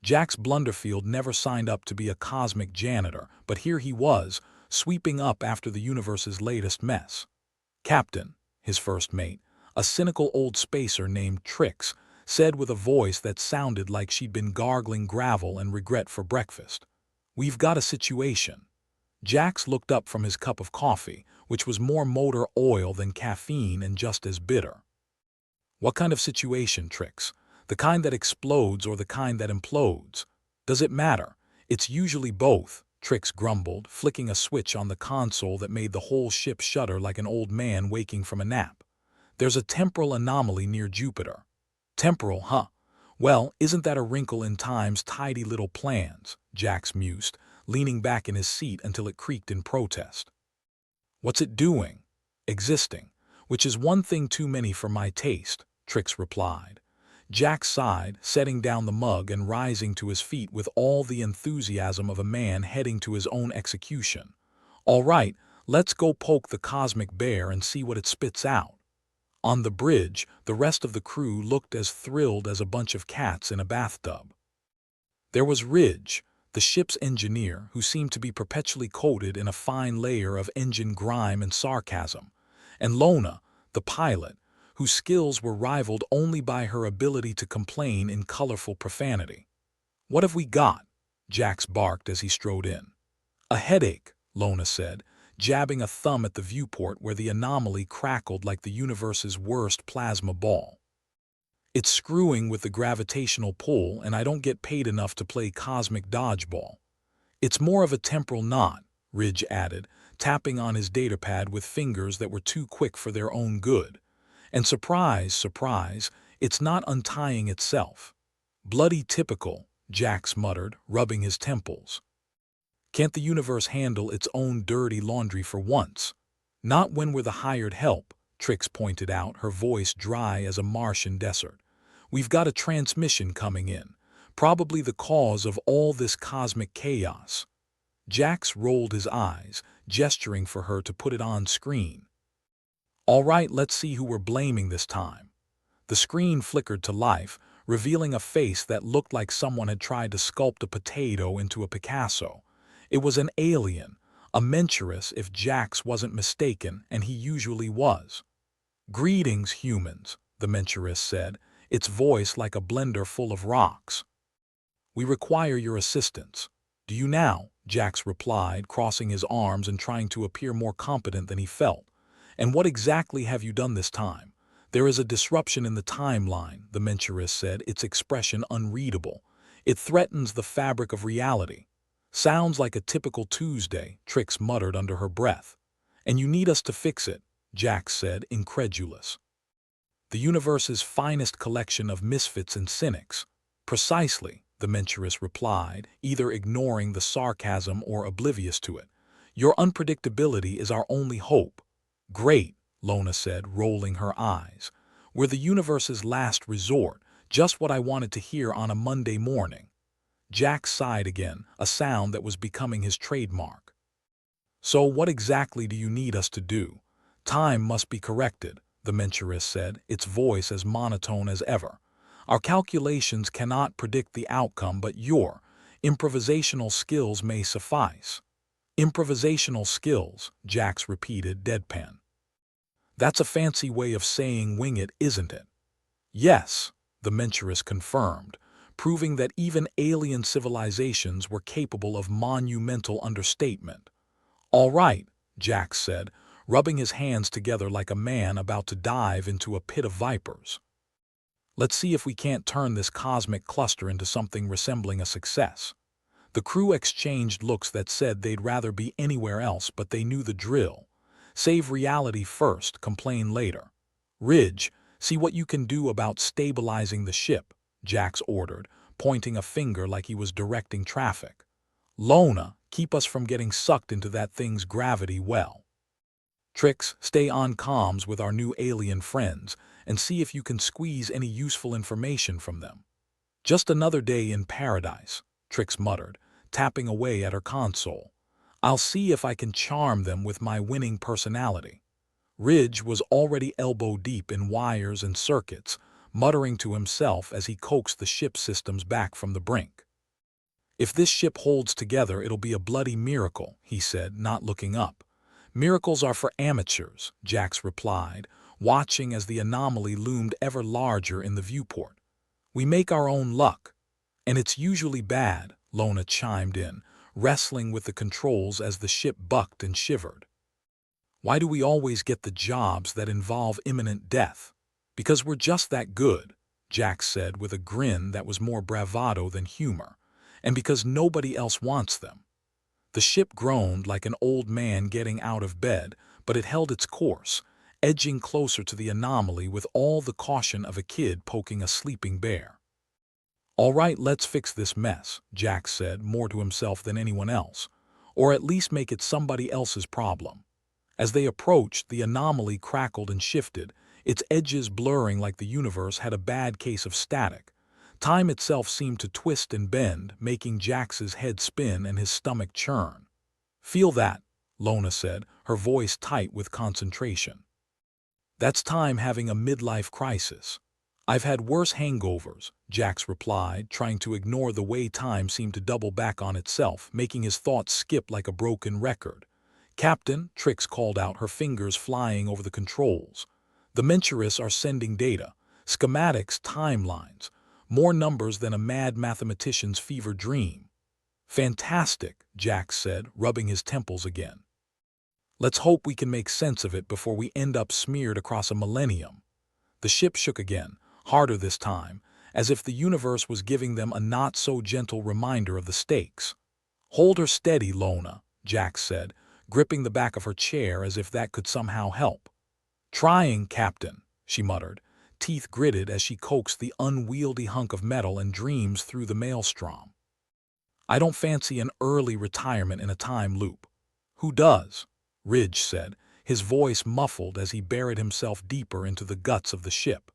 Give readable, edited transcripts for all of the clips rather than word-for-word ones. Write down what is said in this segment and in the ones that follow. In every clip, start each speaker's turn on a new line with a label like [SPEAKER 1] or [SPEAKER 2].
[SPEAKER 1] Jax Blunderfield never signed up to be a cosmic janitor, but here he was, sweeping up after the universe's latest mess. Captain, his first mate, a cynical old spacer named Trix, said with a voice that sounded like she'd been gargling gravel and regret for breakfast. "We've got a situation." Jax looked up from his cup of coffee, which was more motor oil than caffeine and just as bitter. "What kind of situation, Trix? The kind that explodes or the kind that implodes? Does it matter? It's usually both," Trix grumbled, flicking a switch on the console that made the whole ship shudder like an old man waking from a nap. "There's a temporal anomaly near Jupiter." "Temporal, huh? Well, isn't that a wrinkle in Time's tidy little plans?" Jax mused, leaning back in his seat until it creaked in protest. "What's it doing?" "Existing, which is one thing too many for my taste," Trix replied. Jack sighed, setting down the mug and rising to his feet with all the enthusiasm of a man heading to his own execution. "All right, let's go poke the cosmic bear and see what it spits out." On the bridge, the rest of the crew looked as thrilled as a bunch of cats in a bathtub. There was Ridge, the ship's engineer, who seemed to be perpetually coated in a fine layer of engine grime and sarcasm, and Lona, the pilot, whose skills were rivaled only by her ability to complain in colorful profanity. "What have we got?" Jax barked as he strode in. "A headache," Lona said, jabbing a thumb at the viewport where the anomaly crackled like the universe's worst plasma ball. "It's screwing with the gravitational pull, and I don't get paid enough to play cosmic dodgeball." "It's more of a temporal knot," Ridge added, tapping on his datapad with fingers that were too quick for their own good. "And surprise, surprise, it's not untying itself." "Bloody typical," Jax muttered, rubbing his temples. "Can't the universe handle its own dirty laundry for once?" "Not when we're the hired help," Trix pointed out, her voice dry as a Martian desert. "We've got a transmission coming in, probably the cause of all this cosmic chaos." Jax rolled his eyes, gesturing for her to put it on screen. "All right, let's see who we're blaming this time." The screen flickered to life, revealing a face that looked like someone had tried to sculpt a potato into a Picasso. It was an alien, a Menturis if Jax wasn't mistaken, and he usually was. "Greetings, humans," the Menturis said, its voice like a blender full of rocks. "We require your assistance." "Do you now?" Jax replied, crossing his arms and trying to appear more competent than he felt. "And what exactly have you done this time?" "There is a disruption in the timeline," the Menturis said, its expression unreadable. "It threatens the fabric of reality." "Sounds like a typical Tuesday," Trix muttered under her breath. "And you need us to fix it," Jax said, incredulous. "The universe's finest collection of misfits and cynics." "Precisely," the Menturis replied, either ignoring the sarcasm or oblivious to it. "Your unpredictability is our only hope." "Great," Lona said, rolling her eyes. "We're the universe's last resort, just what I wanted to hear on a Monday morning." Jax sighed again, a sound that was becoming his trademark. "So what exactly do you need us to do?" "Time must be corrected," the Menturis said, its voice as monotone as ever. "Our calculations cannot predict the outcome, but your improvisational skills may suffice." "Improvisational skills," Jax repeated, deadpan. "That's a fancy way of saying wing it, isn't it?" "Yes," the Menturis confirmed, proving that even alien civilizations were capable of monumental understatement. "All right," Jax said, rubbing his hands together like a man about to dive into a pit of vipers. "Let's see if we can't turn this cosmic cluster into something resembling a success." The crew exchanged looks that said they'd rather be anywhere else, but they knew the drill. "Save reality first, complain later." "Ridge, see what you can do about stabilizing the ship," Jax ordered, pointing a finger like he was directing traffic. "Lona, keep us from getting sucked into that thing's gravity well." "Trix, stay on comms with our new alien friends and see if you can squeeze any useful information from them." "Just another day in paradise," Trix muttered, tapping away at her console. "I'll see if I can charm them with my winning personality." Ridge was already elbow-deep in wires and circuits, muttering to himself as he coaxed the ship systems back from the brink. If this ship holds together, it'll be a bloody miracle, he said, not looking up. Miracles are for amateurs, Jax replied, watching as the anomaly loomed ever larger in the viewport. We make our own luck. And it's usually bad, Lona chimed in, wrestling with the controls as the ship bucked and shivered. Why do we always get the jobs that involve imminent death? Because we're just that good, Jax said with a grin that was more bravado than humor, and because nobody else wants them. The ship groaned like an old man getting out of bed, but it held its course, edging closer to the anomaly with all the caution of a kid poking a sleeping bear. All right, let's fix this mess, Jax said, more to himself than anyone else, or at least make it somebody else's problem. As they approached, the anomaly crackled and shifted, its edges blurring like the universe had a bad case of static. Time itself seemed to twist and bend, making Jax's head spin and his stomach churn. Feel that, Lona said, her voice tight with concentration. That's time having a midlife crisis. I've had worse hangovers, Jax replied, trying to ignore the way time seemed to double back on itself, making his thoughts skip like a broken record. Captain, Trix called out, her fingers flying over the controls. The Menturis are sending data, schematics, timelines, more numbers than a mad mathematician's fever dream. Fantastic, Jax said, rubbing his temples again. Let's hope we can make sense of it before we end up smeared across a millennium. The ship shook again, harder this time, as if the universe was giving them a not-so-gentle reminder of the stakes. Hold her steady, Lona, Jax said, gripping the back of her chair as if that could somehow help. Trying, Captain, she muttered, teeth gritted as she coaxed the unwieldy hunk of metal and dreams through the maelstrom. I don't fancy an early retirement in a time loop. Who does? Ridge said, his voice muffled as he buried himself deeper into the guts of the ship.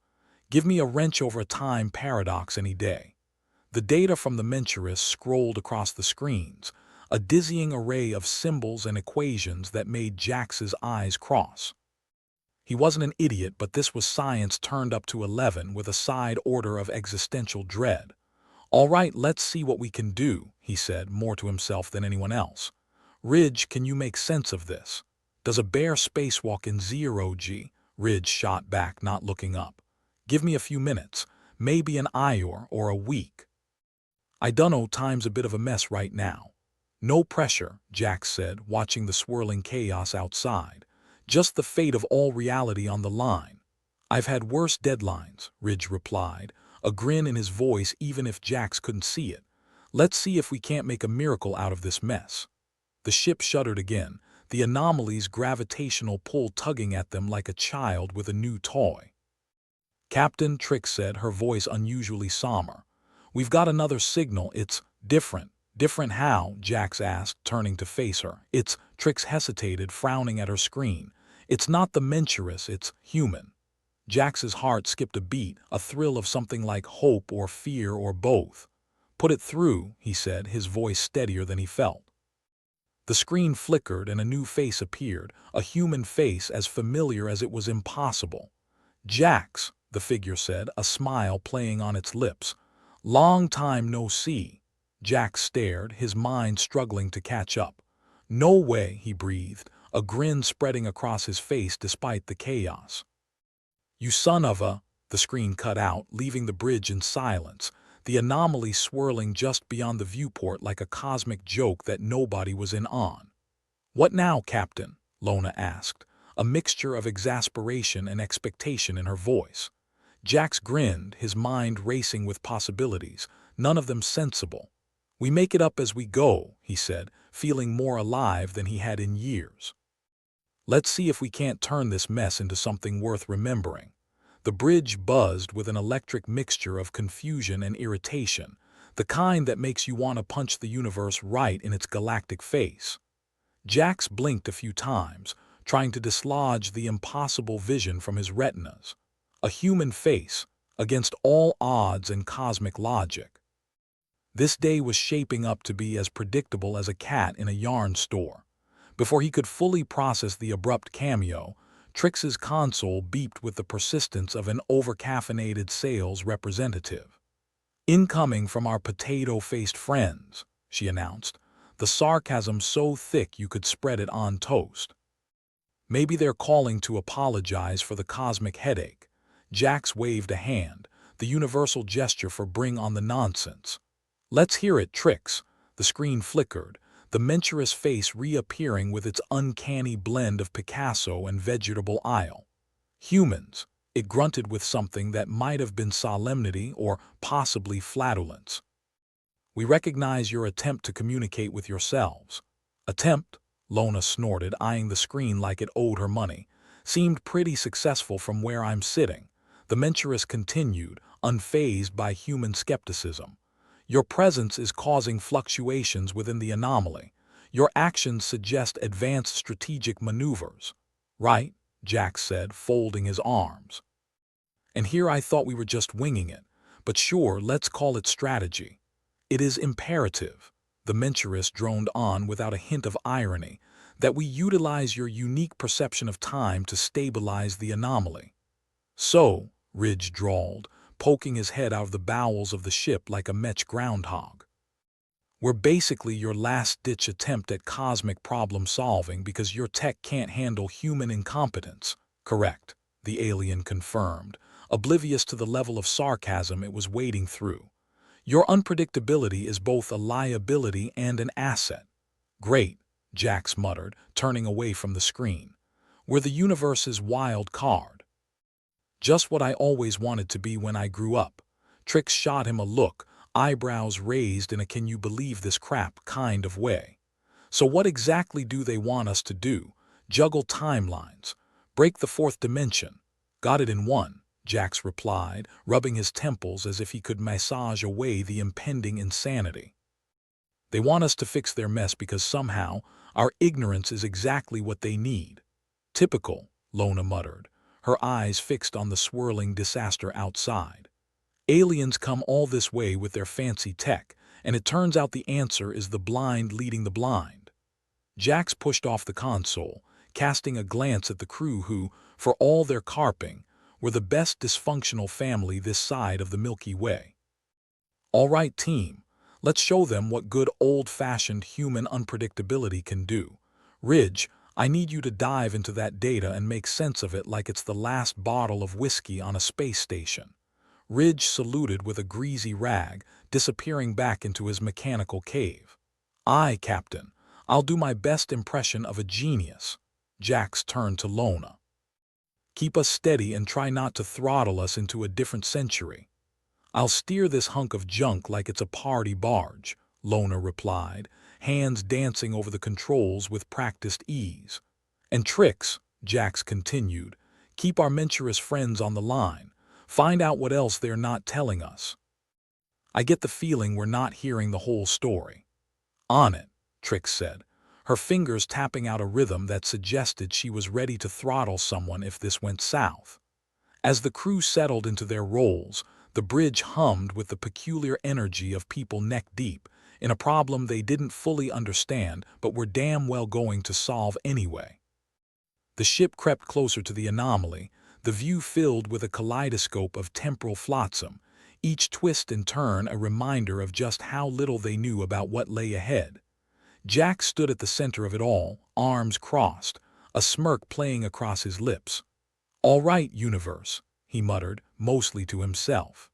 [SPEAKER 1] Give me a wrench over a time paradox any day. The data from the Menturis scrolled across the screens, a dizzying array of symbols and equations that made Jax's eyes cross. He wasn't an idiot, but this was science turned up to 11 with a side order of existential dread. All right, let's see what we can do, he said, more to himself than anyone else. Ridge, can you make sense of this? Does a bear spacewalk in 0G? Ridge shot back, not looking up. Give me a few minutes, maybe an hour or a week. I dunno, time's a bit of a mess right now. No pressure, Jax said, watching the swirling chaos outside. Just the fate of all reality on the line. I've had worse deadlines, Ridge replied, a grin in his voice even if Jax couldn't see it. Let's see if we can't make a miracle out of this mess. The ship shuddered again, the anomaly's gravitational pull tugging at them like a child with a new toy. Captain, Trix said, her voice unusually somber. We've got another signal. It's different. Different how? Jax asked, turning to face her. Trix hesitated, frowning at her screen. It's not the Menturis, it's human. Jax's heart skipped a beat, a thrill of something like hope or fear or both. Put it through, he said, his voice steadier than he felt. The screen flickered and a new face appeared, a human face as familiar as it was impossible. Jax, the figure said, a smile playing on its lips. Long time no see. Jax stared, his mind struggling to catch up. No way, he breathed, a grin spreading across his face despite the chaos. You son of a... The screen cut out, leaving the bridge in silence, the anomaly swirling just beyond the viewport like a cosmic joke that nobody was in on. What now, Captain? Lona asked, a mixture of exasperation and expectation in her voice. Jax grinned, his mind racing with possibilities, none of them sensible. We make it up as we go, he said, feeling more alive than he had in years. Let's see if we can't turn this mess into something worth remembering. The bridge buzzed with an electric mixture of confusion and irritation, the kind that makes you want to punch the universe right in its galactic face. Jax blinked a few times, trying to dislodge the impossible vision from his retinas. A human face, against all odds and cosmic logic. This day was shaping up to be as predictable as a cat in a yarn store. Before he could fully process the abrupt cameo, Trix's console beeped with the persistence of an over-caffeinated sales representative. Incoming from our potato-faced friends. she announced, the sarcasm so thick you could spread it on toast. Maybe they're calling to apologize for the cosmic headache. Jax waved a hand, the universal gesture for bring on the nonsense. Let's hear it, Trix. The screen flickered, the Menturis face reappearing with its uncanny blend of Picasso and vegetable isle. Humans, it grunted with something that might have been solemnity or possibly flatulence. We recognize your attempt to communicate with yourselves. Attempt? Lona snorted, eyeing the screen like it owed her money. Seemed pretty successful from where I'm sitting. The Menturis continued, unfazed by human skepticism. Your presence is causing fluctuations within the anomaly. Your actions suggest advanced strategic maneuvers. Right? Jax said, folding his arms. And here I thought we were just winging it. But sure, let's call it strategy. It is imperative, the Menturis droned on without a hint of irony, that we utilize your unique perception of time to stabilize the anomaly. So, Ridge drawled, poking his head out of the bowels of the ship like a Metch groundhog. We're basically your last-ditch attempt at cosmic problem-solving because your tech can't handle human incompetence. Correct, the alien confirmed, oblivious to the level of sarcasm it was wading through. Your unpredictability is both a liability and an asset. Great, Jax muttered, turning away from the screen. We're the universe's wild card. Just what I always wanted to be when I grew up. Trix shot him a look, eyebrows raised in a can you believe this crap kind of way. So what exactly do they want us to do? Juggle timelines. Break the fourth dimension. Got it in one, Jax replied, rubbing his temples as if he could massage away the impending insanity. They want us to fix their mess because somehow our ignorance is exactly what they need. Typical, Lona muttered, her eyes fixed on the swirling disaster outside. Aliens come all this way with their fancy tech, and it turns out the answer is the blind leading the blind. Jax pushed off the console, casting a glance at the crew who, for all their carping, were the best dysfunctional family this side of the Milky Way. All right, team, let's show them what good old-fashioned human unpredictability can do. Ridge, I need you to dive into that data and make sense of it like it's the last bottle of whiskey on a space station. Ridge saluted with a greasy rag, disappearing back into his mechanical cave. Aye, Captain, I'll do my best impression of a genius. Jax turned to Lona. Keep us steady and try not to throttle us into a different century. I'll steer this hunk of junk like it's a party barge, Lona replied, hands dancing over the controls with practiced ease. And Trix, Jax continued, keep our Menturis friends on the line. Find out what else they're not telling us. I get the feeling we're not hearing the whole story. On it, Trix said, her fingers tapping out a rhythm that suggested she was ready to throttle someone if this went south. As the crew settled into their roles, the bridge hummed with the peculiar energy of people neck-deep in a problem they didn't fully understand but were damn well going to solve anyway. The ship crept closer to the anomaly, the view filled with a kaleidoscope of temporal flotsam, each twist and turn a reminder of just how little they knew about what lay ahead. Jax stood at the center of it all, arms crossed, a smirk playing across his lips. All right, universe, he muttered, mostly to himself.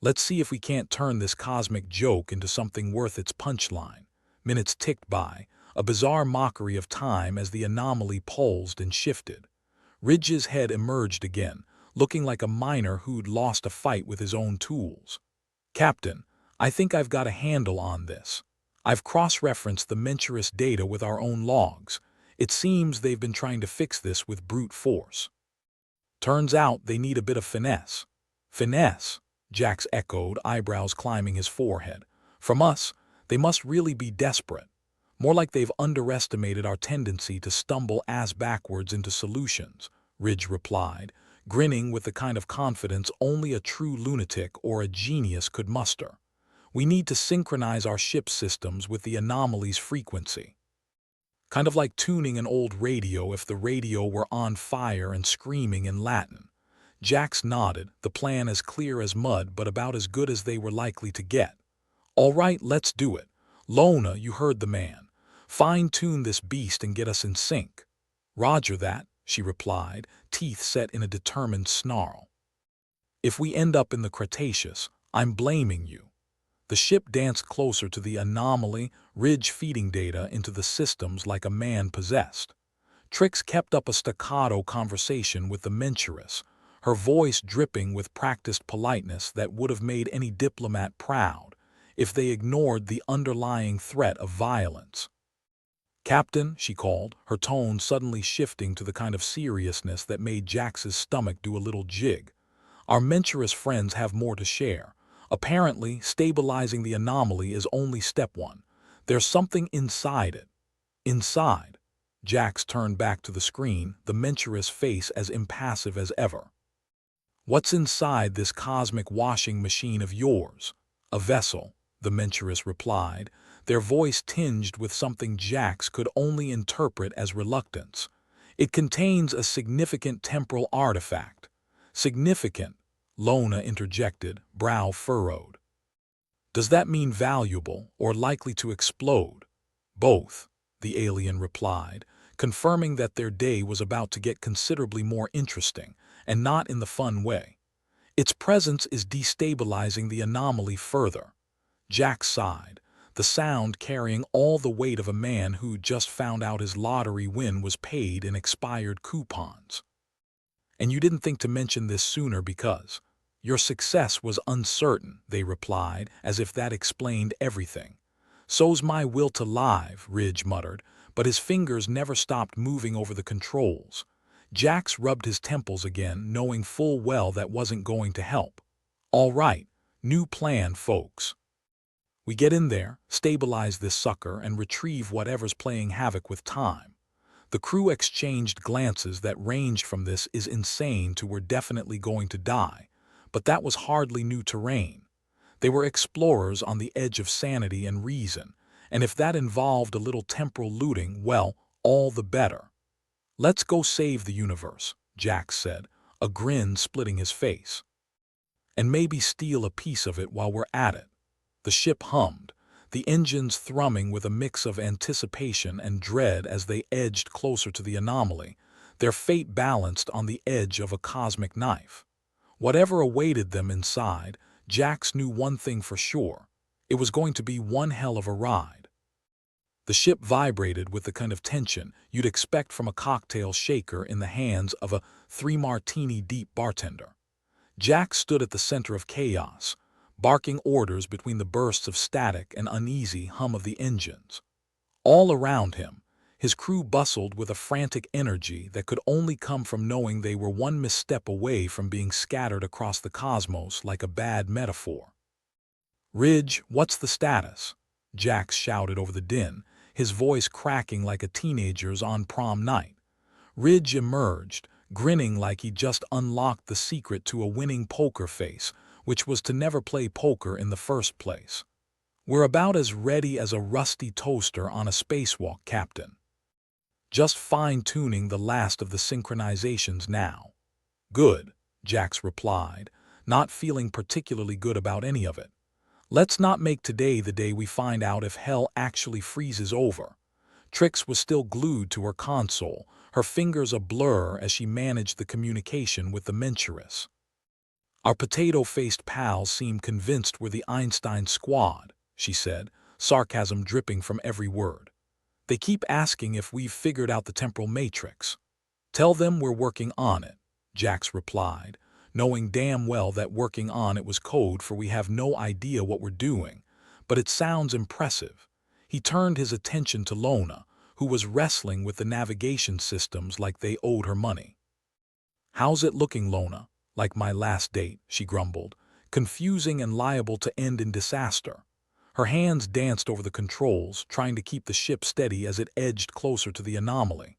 [SPEAKER 1] Let's see if we can't turn this cosmic joke into something worth its punchline. Minutes ticked by, a bizarre mockery of time as the anomaly pulsed and shifted. Ridge's head emerged again, looking like a miner who'd lost a fight with his own tools. Captain, I think I've got a handle on this. I've cross-referenced the Menturis data with our own logs. It seems they've been trying to fix this with brute force. Turns out they need a bit of finesse. Finesse, Jax echoed, eyebrows climbing his forehead. From us, they must really be desperate. More like they've underestimated our tendency to stumble ass backwards into solutions, Ridge replied, grinning with the kind of confidence only a true lunatic or a genius could muster. We need to synchronize our ship systems with the anomaly's frequency. Kind of like tuning an old radio if the radio were on fire and screaming in Latin. Jax nodded, the plan as clear as mud but about as good as they were likely to get. All right, let's do it. "Lona, you heard the man. Fine-tune this beast and get us in sync." "Roger that," she replied, teeth set in a determined snarl. "If we end up in the Cretaceous, I'm blaming you." The ship danced closer to the anomaly, Ridge feeding data into the systems like a man possessed. Trix kept up a staccato conversation with the Menturis, her voice dripping with practiced politeness that would have made any diplomat proud if they ignored the underlying threat of violence. "Captain," she called, her tone suddenly shifting to the kind of seriousness that made Jax's stomach do a little jig. "Our Menturis friends have more to share. Apparently, stabilizing the anomaly is only step one. There's something inside it." "Inside?" Jax turned back to the screen, the Menturis face as impassive as ever. "What's inside this cosmic washing machine of yours?" "A vessel," the Menturis replied, their voice tinged with something Jax could only interpret as reluctance. "It contains a significant temporal artifact." "Significant," Lona interjected, brow furrowed. "Does that mean valuable or likely to explode?" "Both," the alien replied, confirming that their day was about to get considerably more interesting, and not in the fun way. "Its presence is destabilizing the anomaly further." Jack sighed, the sound carrying all the weight of a man who just found out his lottery win was paid in expired coupons. "And you didn't think to mention this sooner because your success was uncertain," they replied, as if that explained everything. "So's my will to live," Ridge muttered, but his fingers never stopped moving over the controls. Jax rubbed his temples again, knowing full well that wasn't going to help. "All right, new plan, folks. We get in there, stabilize this sucker, and retrieve whatever's playing havoc with time." The crew exchanged glances that ranged from "this is insane" to "we're definitely going to die," but that was hardly new terrain. They were explorers on the edge of sanity and reason, and if that involved a little temporal looting, well, all the better. "Let's go save the universe," Jax said, a grin splitting his face. "And maybe steal a piece of it while we're at it." The ship hummed, the engines thrumming with a mix of anticipation and dread as they edged closer to the anomaly, their fate balanced on the edge of a cosmic knife. Whatever awaited them inside, Jax knew one thing for sure: it was going to be one hell of a ride. The ship vibrated with the kind of tension you'd expect from a cocktail shaker in the hands of a 3-martini-deep bartender. Jax stood at the center of chaos, barking orders between the bursts of static and uneasy hum of the engines. All around him, his crew bustled with a frantic energy that could only come from knowing they were one misstep away from being scattered across the cosmos like a bad metaphor. "Ridge, what's the status?" Jax shouted over the din, his voice cracking like a teenager's on prom night. Ridge emerged, grinning like he'd just unlocked the secret to a winning poker face, which was to never play poker in the first place. "We're about as ready as a rusty toaster on a spacewalk, Captain. Just fine-tuning the last of the synchronizations now." "Good," Jax replied, not feeling particularly good about any of it. "Let's not make today the day we find out if hell actually freezes over." Trix was still glued to her console, her fingers a blur as she managed the communication with the Menturis. "Our potato-faced pals seem convinced we're the Einstein squad," she said, sarcasm dripping from every word. "They keep asking if we've figured out the temporal matrix." "Tell them we're working on it," Jax replied, knowing damn well that working on it was code for "we have no idea what we're doing," but it sounds impressive. He turned his attention to Lona, who was wrestling with the navigation systems like they owed her money. "How's it looking, Lona?" "Like my last date," she grumbled, "confusing and liable to end in disaster." Her hands danced over the controls, trying to keep the ship steady as it edged closer to the anomaly.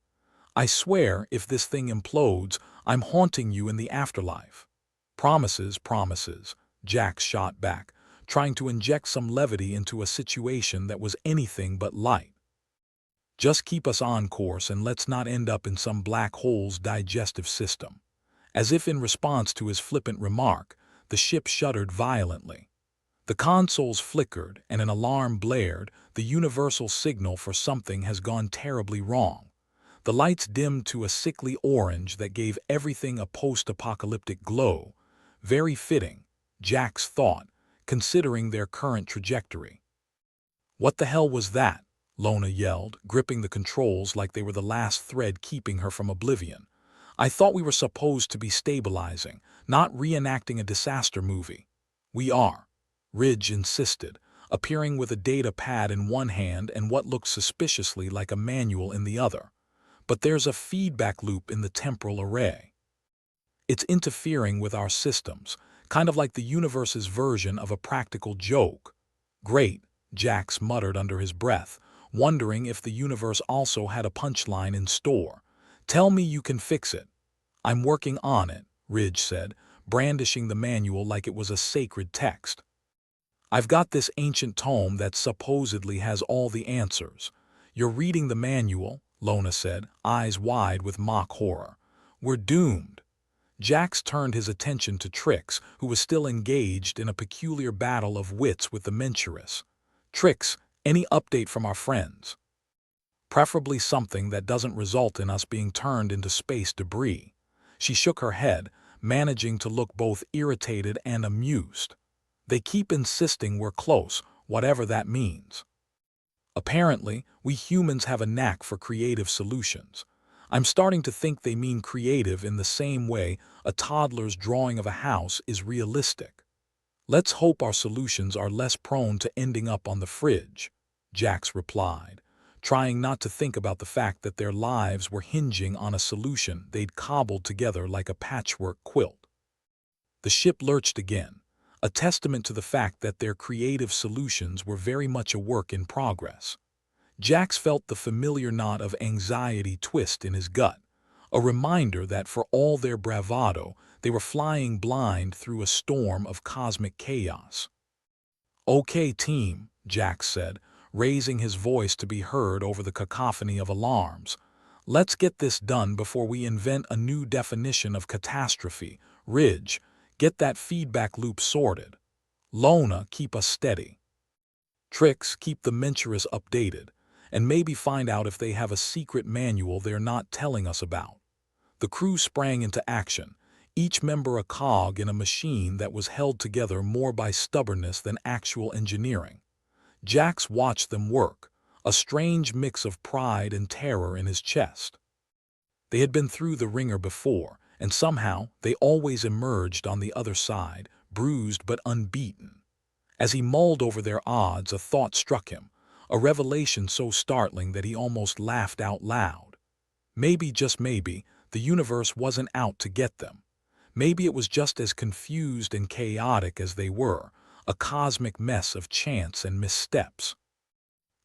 [SPEAKER 1] "I swear, if this thing implodes, I'm haunting you in the afterlife." "Promises, promises," Jax shot back, trying to inject some levity into a situation that was anything but light. "Just keep us on course and let's not end up in some black hole's digestive system." As if in response to his flippant remark, the ship shuddered violently. The consoles flickered and an alarm blared, the universal signal for something has gone terribly wrong. The lights dimmed to a sickly orange that gave everything a post-apocalyptic glow. Very fitting, Jax thought, considering their current trajectory. "What the hell was that?" Lona yelled, gripping the controls like they were the last thread keeping her from oblivion. "I thought we were supposed to be stabilizing, not reenacting a disaster movie." "We are," Ridge insisted, appearing with a data pad in one hand and what looked suspiciously like a manual in the other. "But there's a feedback loop in the temporal array. It's interfering with our systems, kind of like the universe's version of a practical joke." "Great," Jax muttered under his breath, wondering if the universe also had a punchline in store. "Tell me you can fix it." "I'm working on it," Ridge said, brandishing the manual like it was a sacred text. "I've got this ancient tome that supposedly has all the answers." "You're reading the manual," Lona said, eyes wide with mock horror. "We're doomed." Jax turned his attention to Trix, who was still engaged in a peculiar battle of wits with the Menturis. "Trix, any update from our friends?" "Preferably something that doesn't result in us being turned into space debris." She shook her head, managing to look both irritated and amused. "They keep insisting we're close, whatever that means. Apparently, we humans have a knack for creative solutions. I'm starting to think they mean creative in the same way a toddler's drawing of a house is realistic." "Let's hope our solutions are less prone to ending up on the fridge," Jax replied, trying not to think about the fact that their lives were hinging on a solution they'd cobbled together like a patchwork quilt. The ship lurched again, a testament to the fact that their creative solutions were very much a work in progress. Jax felt the familiar knot of anxiety twist in his gut, a reminder that for all their bravado, they were flying blind through a storm of cosmic chaos. "Okay, team," Jax said, raising his voice to be heard over the cacophony of alarms. "Let's get this done before we invent a new definition of catastrophe. Ridge, get that feedback loop sorted. Lona, keep us steady. Trix, keep the Menturis updated, and maybe find out if they have a secret manual they're not telling us about." The crew sprang into action, each member a cog in a machine that was held together more by stubbornness than actual engineering. Jax watched them work, a strange mix of pride and terror in his chest. They had been through the ringer before, and somehow they always emerged on the other side, bruised but unbeaten. As he mulled over their odds, a thought struck him, a revelation so startling that he almost laughed out loud. Maybe, just maybe, the universe wasn't out to get them. Maybe it was just as confused and chaotic as they were, a cosmic mess of chance and missteps.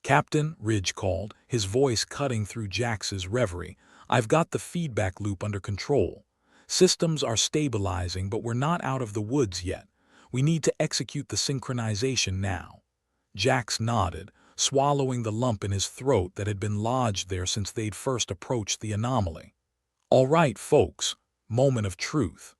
[SPEAKER 1] "Captain," Ridge called, his voice cutting through Jax's reverie, "I've got the feedback loop under control. Systems are stabilizing, but we're not out of the woods yet. We need to execute the synchronization now." Jax nodded, swallowing the lump in his throat that had been lodged there since they'd first approached the anomaly. "All right, folks, moment of truth.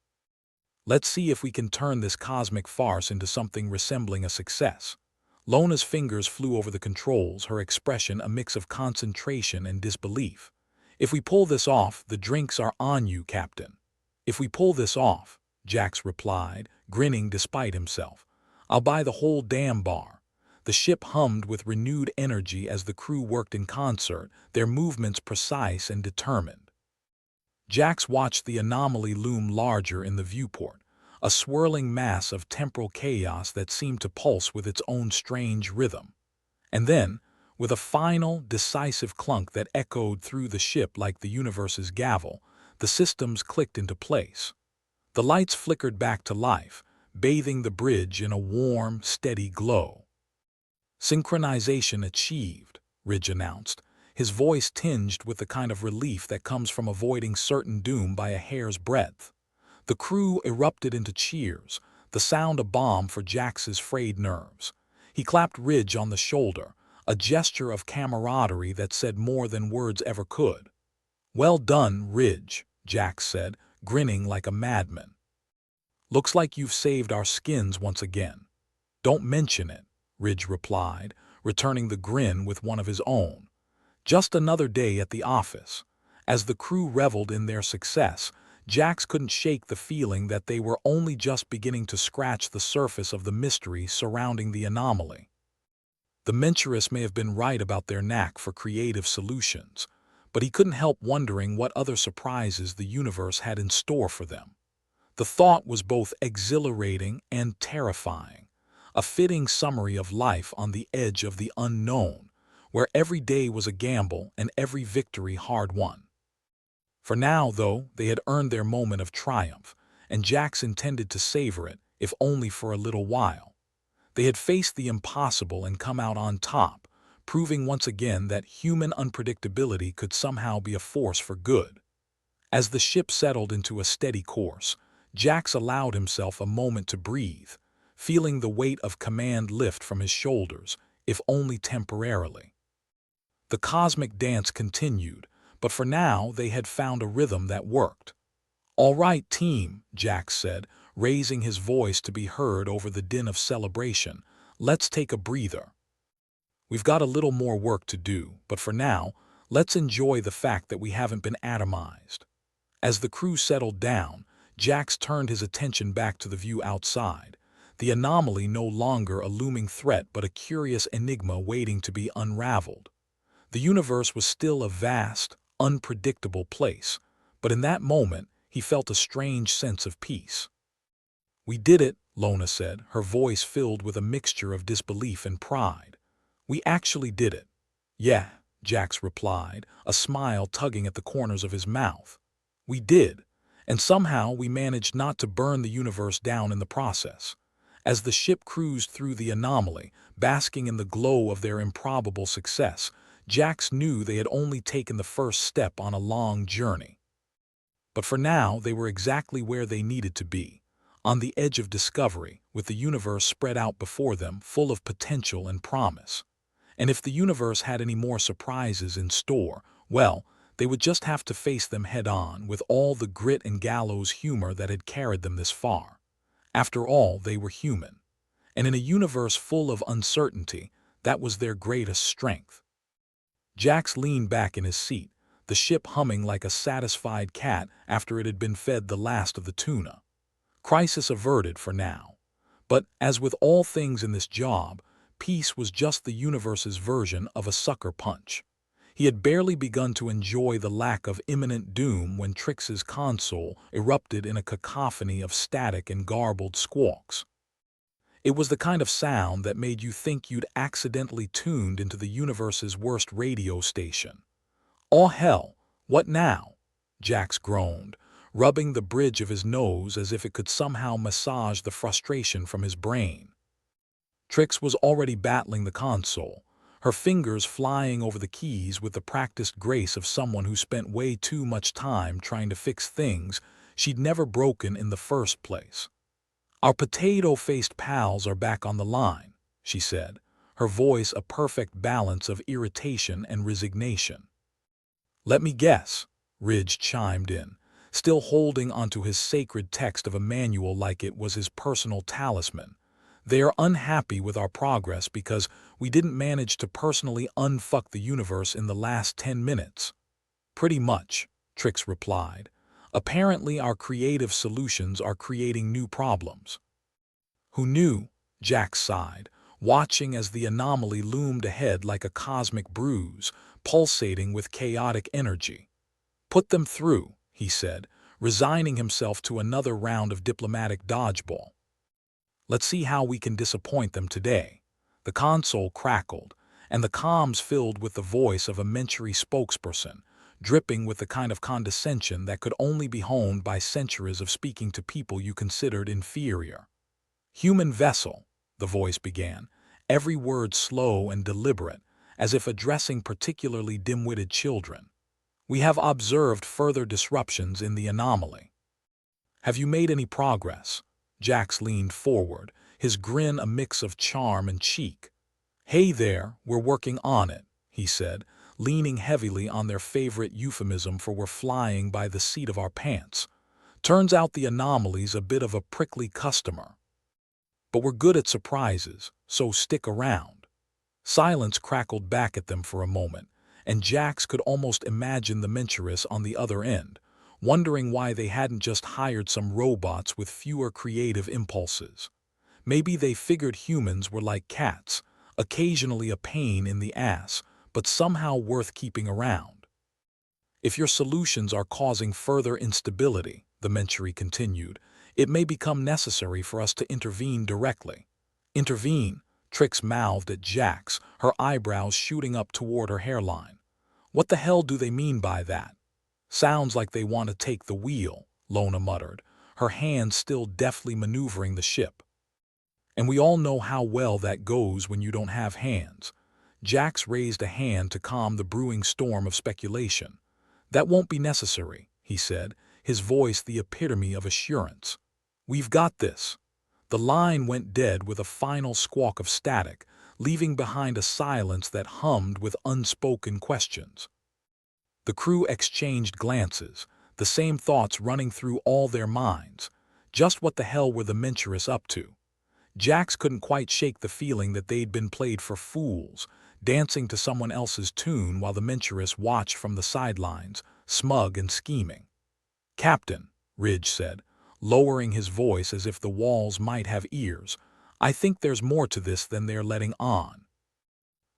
[SPEAKER 1] Let's see if we can turn this cosmic farce into something resembling a success." Lona's fingers flew over the controls, her expression a mix of concentration and disbelief. "If we pull this off, the drinks are on you, Captain." "If we pull this off," Jax replied, grinning despite himself, "I'll buy the whole damn bar." The ship hummed with renewed energy as the crew worked in concert, their movements precise and determined. Jax watched the anomaly loom larger in the viewport, a swirling mass of temporal chaos that seemed to pulse with its own strange rhythm. And then, with a final, decisive clunk that echoed through the ship like the universe's gavel, the systems clicked into place. The lights flickered back to life, bathing the bridge in a warm, steady glow. "Synchronization achieved," Ridge announced, his voice tinged with the kind of relief that comes from avoiding certain doom by a hair's breadth. The crew erupted into cheers, the sound a balm for Jax's frayed nerves. He clapped Ridge on the shoulder, a gesture of camaraderie that said more than words ever could. "Well done, Ridge," Jax said, grinning like a madman. "Looks like you've saved our skins once again." Don't mention it, Ridge replied, returning the grin with one of his own. Just another day at the office. As the crew reveled in their success, Jax couldn't shake the feeling that they were only just beginning to scratch the surface of the mystery surrounding the anomaly. The Menturis may have been right about their knack for creative solutions, but he couldn't help wondering what other surprises the universe had in store for them. The thought was both exhilarating and terrifying, a fitting summary of life on the edge of the unknown, where every day was a gamble and every victory hard-won. For now, though, they had earned their moment of triumph, and Jax intended to savor it, if only for a little while. They had faced the impossible and come out on top, proving once again that human unpredictability could somehow be a force for good. As the ship settled into a steady course, Jax allowed himself a moment to breathe, feeling the weight of command lift from his shoulders, if only temporarily. The cosmic dance continued, but for now they had found a rhythm that worked. "All right, team," Jax said, raising his voice to be heard over the din of celebration. "Let's take a breather. We've got a little more work to do, but for now, let's enjoy the fact that we haven't been atomized." As the crew settled down, Jax turned his attention back to the view outside, the anomaly no longer a looming threat but a curious enigma waiting to be unraveled. The universe was still a vast, unpredictable place, but in that moment he felt a strange sense of peace. "We did it," Lona said, her voice filled with a mixture of disbelief and pride. "We actually did it." "Yeah," Jax replied, a smile tugging at the corners of his mouth. "We did, and somehow we managed not to burn the universe down in the process." As the ship cruised through the anomaly, basking in the glow of their improbable success, Jax knew they had only taken the first step on a long journey. But for now they were exactly where they needed to be, on the edge of discovery, with the universe spread out before them, full of potential and promise. And if the universe had any more surprises in store, well, they would just have to face them head-on with all the grit and gallows humor that had carried them this far. After all, they were human. And in a universe full of uncertainty, that was their greatest strength. Jax leaned back in his seat, the ship humming like a satisfied cat after it had been fed the last of the tuna. Crisis averted for now. But, as with all things in this job, peace was just the universe's version of a sucker punch. He had barely begun to enjoy the lack of imminent doom when Trix's console erupted in a cacophony of static and garbled squawks. It was the kind of sound that made you think you'd accidentally tuned into the universe's worst radio station. "Oh hell, what now?" Jax groaned, rubbing the bridge of his nose as if it could somehow massage the frustration from his brain. Trix was already battling the console, her fingers flying over the keys with the practiced grace of someone who spent way too much time trying to fix things she'd never broken in the first place. "Our potato-faced pals are back on the line," she said, her voice a perfect balance of irritation and resignation. "Let me guess," Ridge chimed in, still holding onto his sacred text of a manual like it was his personal talisman. "They are unhappy with our progress because we didn't manage to personally unfuck the universe in the last 10 minutes. "Pretty much," Trix replied. "Apparently our creative solutions are creating new problems." "Who knew?" Jax sighed, watching as the anomaly loomed ahead like a cosmic bruise, pulsating with chaotic energy. "Put them through," he said, resigning himself to another round of diplomatic dodgeball. "Let's see how we can disappoint them today." The console crackled, and the comms filled with the voice of a Menturis spokesperson, dripping with the kind of condescension that could only be honed by centuries of speaking to people you considered inferior. "Human vessel," the voice began, every word slow and deliberate, as if addressing particularly dim-witted children. "We have observed further disruptions in the anomaly." "Have you made any progress?" Jax leaned forward, his grin a mix of charm and cheek. "Hey there, we're working on it," he said, leaning heavily on their favorite euphemism for "we're flying by the seat of our pants." "Turns out the anomaly's a bit of a prickly customer." But we're good at surprises, so stick around." Silence crackled back at them for a moment, and Jax could almost imagine the Menturis on the other end, wondering why they hadn't just hired some robots with fewer creative impulses. Maybe they figured humans were like cats, occasionally a pain in the ass, but somehow worth keeping around. "If your solutions are causing further instability," the Menturi continued, "it may become necessary for us to intervene directly." "Intervene?" Trix mouthed at Jax, her eyebrows shooting up toward her hairline. "What the hell do they mean by that?" "Sounds like they want to take the wheel," Lona muttered, her hands still deftly maneuvering the ship. "And we all know how well that goes when you don't have hands." Jax raised a hand to calm the brewing storm of speculation. "That won't be necessary," he said, his voice the epitome of assurance. "We've got this." The line went dead with a final squawk of static, leaving behind a silence that hummed with unspoken questions. The crew exchanged glances, the same thoughts running through all their minds. Just what the hell were the Menturis up to? Jax couldn't quite shake the feeling that they'd been played for fools, dancing to someone else's tune while the Menturis watched from the sidelines, smug and scheming. "Captain," Ridge said, lowering his voice as if the walls might have ears, "I think there's more to this than they're letting on.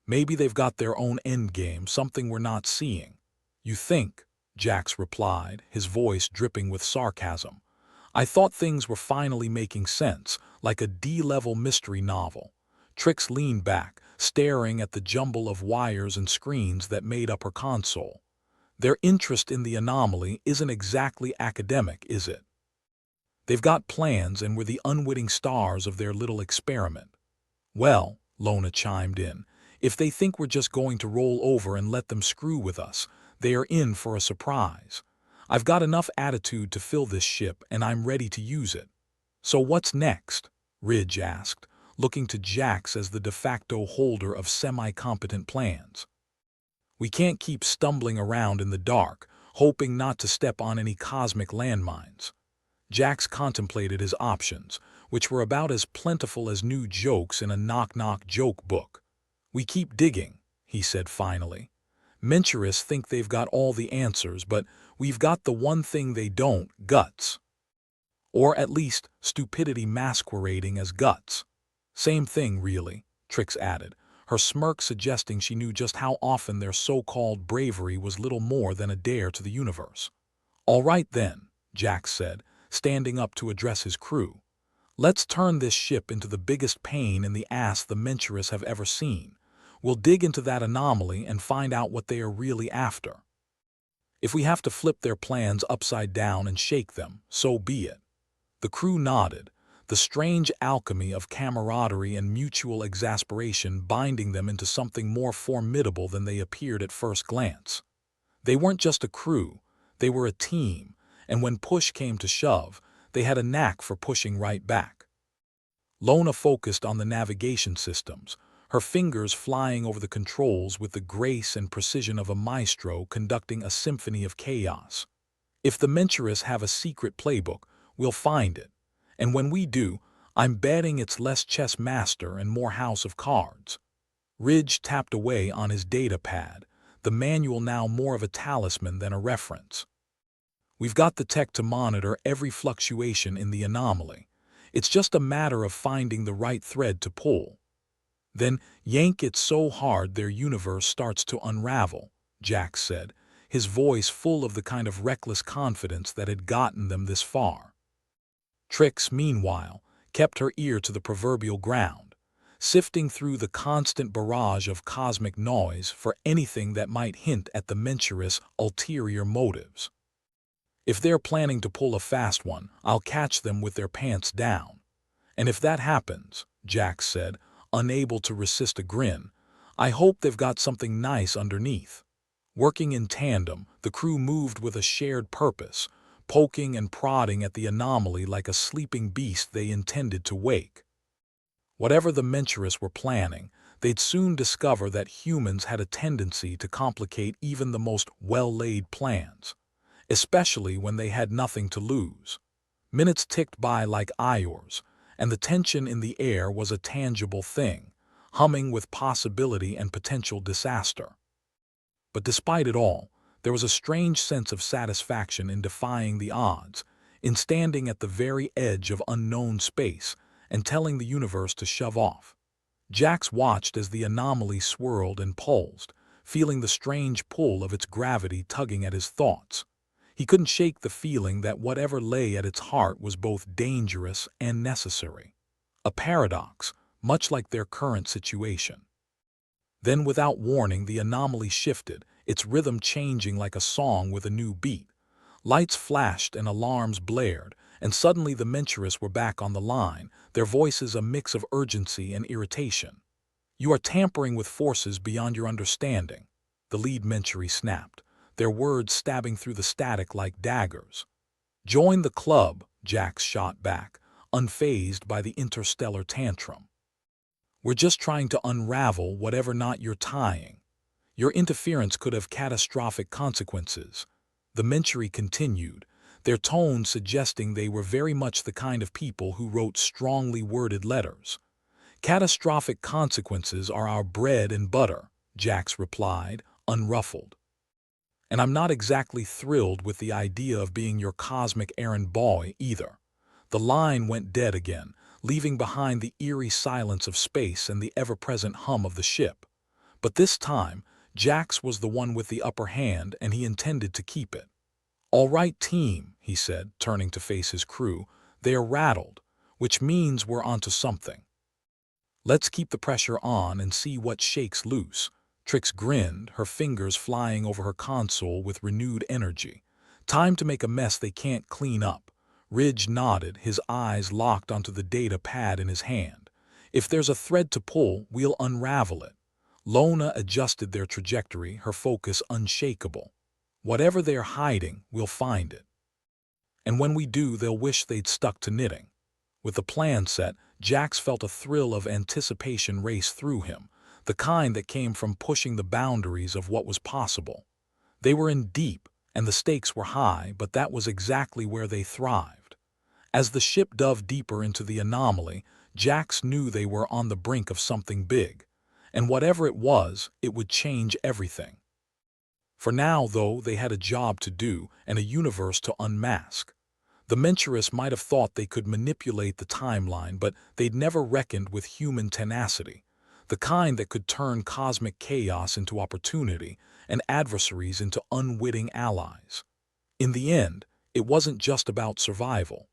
[SPEAKER 1] Maybe they've got their own endgame, something we're not seeing." "You think?" Jax replied, his voice dripping with sarcasm. "I thought things were finally making sense, like a D-level mystery novel." Trix leaned back, staring at the jumble of wires and screens that made up her console. "Their interest in the anomaly isn't exactly academic, is it? They've got plans and we're the unwitting stars of their little experiment." "Well," Lona chimed in, "if they think we're just going to roll over and let them screw with us, they are in for a surprise. I've got enough attitude to fill this ship and I'm ready to use it." "So what's next?" Ridge asked, looking to Jax as the de facto holder of semi-competent plans. "We can't keep stumbling around in the dark, hoping not to step on any cosmic landmines." Jax contemplated his options, which were about as plentiful as new jokes in a knock-knock joke book. "We keep digging," he said finally. "Menturis think they've got all the answers, but we've got the one thing they don't, guts. Or at least stupidity masquerading as guts." "Same thing, really," Trix added, her smirk suggesting she knew just how often their so-called bravery was little more than a dare to the universe. "All right then," Jax said, standing up to address his crew. "Let's turn this ship into the biggest pain in the ass the Menturis have ever seen. We'll dig into that anomaly and find out what they are really after. If we have to flip their plans upside down and shake them, so be it." The crew nodded, the strange alchemy of camaraderie and mutual exasperation binding them into something more formidable than they appeared at first glance. They weren't just a crew, they were a team, and when push came to shove, they had a knack for pushing right back. Lona focused on the navigation systems, her fingers flying over the controls with the grace and precision of a maestro conducting a symphony of chaos. "If the Menturis have a secret playbook, we'll find it. And when we do, I'm betting it's less chess master and more house of cards." Ridge tapped away on his data pad, the manual now more of a talisman than a reference. "We've got the tech to monitor every fluctuation in the anomaly. It's just a matter of finding the right thread to pull. Then yank it so hard their universe starts to unravel," Jax said, his voice full of the kind of reckless confidence that had gotten them this far. Trix, meanwhile, kept her ear to the proverbial ground, sifting through the constant barrage of cosmic noise for anything that might hint at the Menturis' ulterior motives. "If they're planning to pull a fast one, I'll catch them with their pants down. And if that happens," Jax said, unable to resist a grin, "I hope they've got something nice underneath." Working in tandem, the crew moved with a shared purpose, poking and prodding at the anomaly like a sleeping beast they intended to wake. Whatever the Menturis were planning, they'd soon discover that humans had a tendency to complicate even the most well-laid plans, especially when they had nothing to lose. Minutes ticked by like hours, and the tension in the air was a tangible thing, humming with possibility and potential disaster. But despite it all, there was a strange sense of satisfaction in defying the odds, in standing at the very edge of unknown space and telling the universe to shove off. Jax watched as the anomaly swirled and pulsed, feeling the strange pull of its gravity tugging at his thoughts. He couldn't shake the feeling that whatever lay at its heart was both dangerous and necessary. A paradox, much like their current situation. Then, without warning, the anomaly shifted, its rhythm changing like a song with a new beat. Lights flashed and alarms blared, and suddenly the Menturis were back on the line, their voices a mix of urgency and irritation. "You are tampering with forces beyond your understanding," the lead Menturi snapped, their words stabbing through the static like daggers. "Join the club," Jax shot back, unfazed by the interstellar tantrum. "We're just trying to unravel whatever knot you're tying. Your interference could have catastrophic consequences," the Menturi continued, their tone suggesting they were very much the kind of people who wrote strongly worded letters. "Catastrophic consequences are our bread and butter," Jax replied, unruffled. "And I'm not exactly thrilled with the idea of being your cosmic errand boy either." The line went dead again, leaving behind the eerie silence of space and the ever-present hum of the ship. But this time, Jax was the one with the upper hand, and he intended to keep it. "All right, team," he said, turning to face his crew. "They are rattled, which means we're onto something. Let's keep the pressure on and see what shakes loose." Trix grinned, her fingers flying over her console with renewed energy. "Time to make a mess they can't clean up." Ridge nodded, his eyes locked onto the data pad in his hand. "If there's a thread to pull, we'll unravel it." Lona adjusted their trajectory, her focus unshakable. "Whatever they're hiding, we'll find it. And when we do, they'll wish they'd stuck to knitting." With the plan set, Jax felt a thrill of anticipation race through him, the kind that came from pushing the boundaries of what was possible. They were in deep, and the stakes were high, but that was exactly where they thrived. As the ship dove deeper into the anomaly, Jax knew they were on the brink of something big. And whatever it was, it would change everything. For now, though, they had a job to do and a universe to unmask. The Menturis might have thought they could manipulate the timeline, but they'd never reckoned with human tenacity, the kind that could turn cosmic chaos into opportunity and adversaries into unwitting allies. In the end, it wasn't just about survival.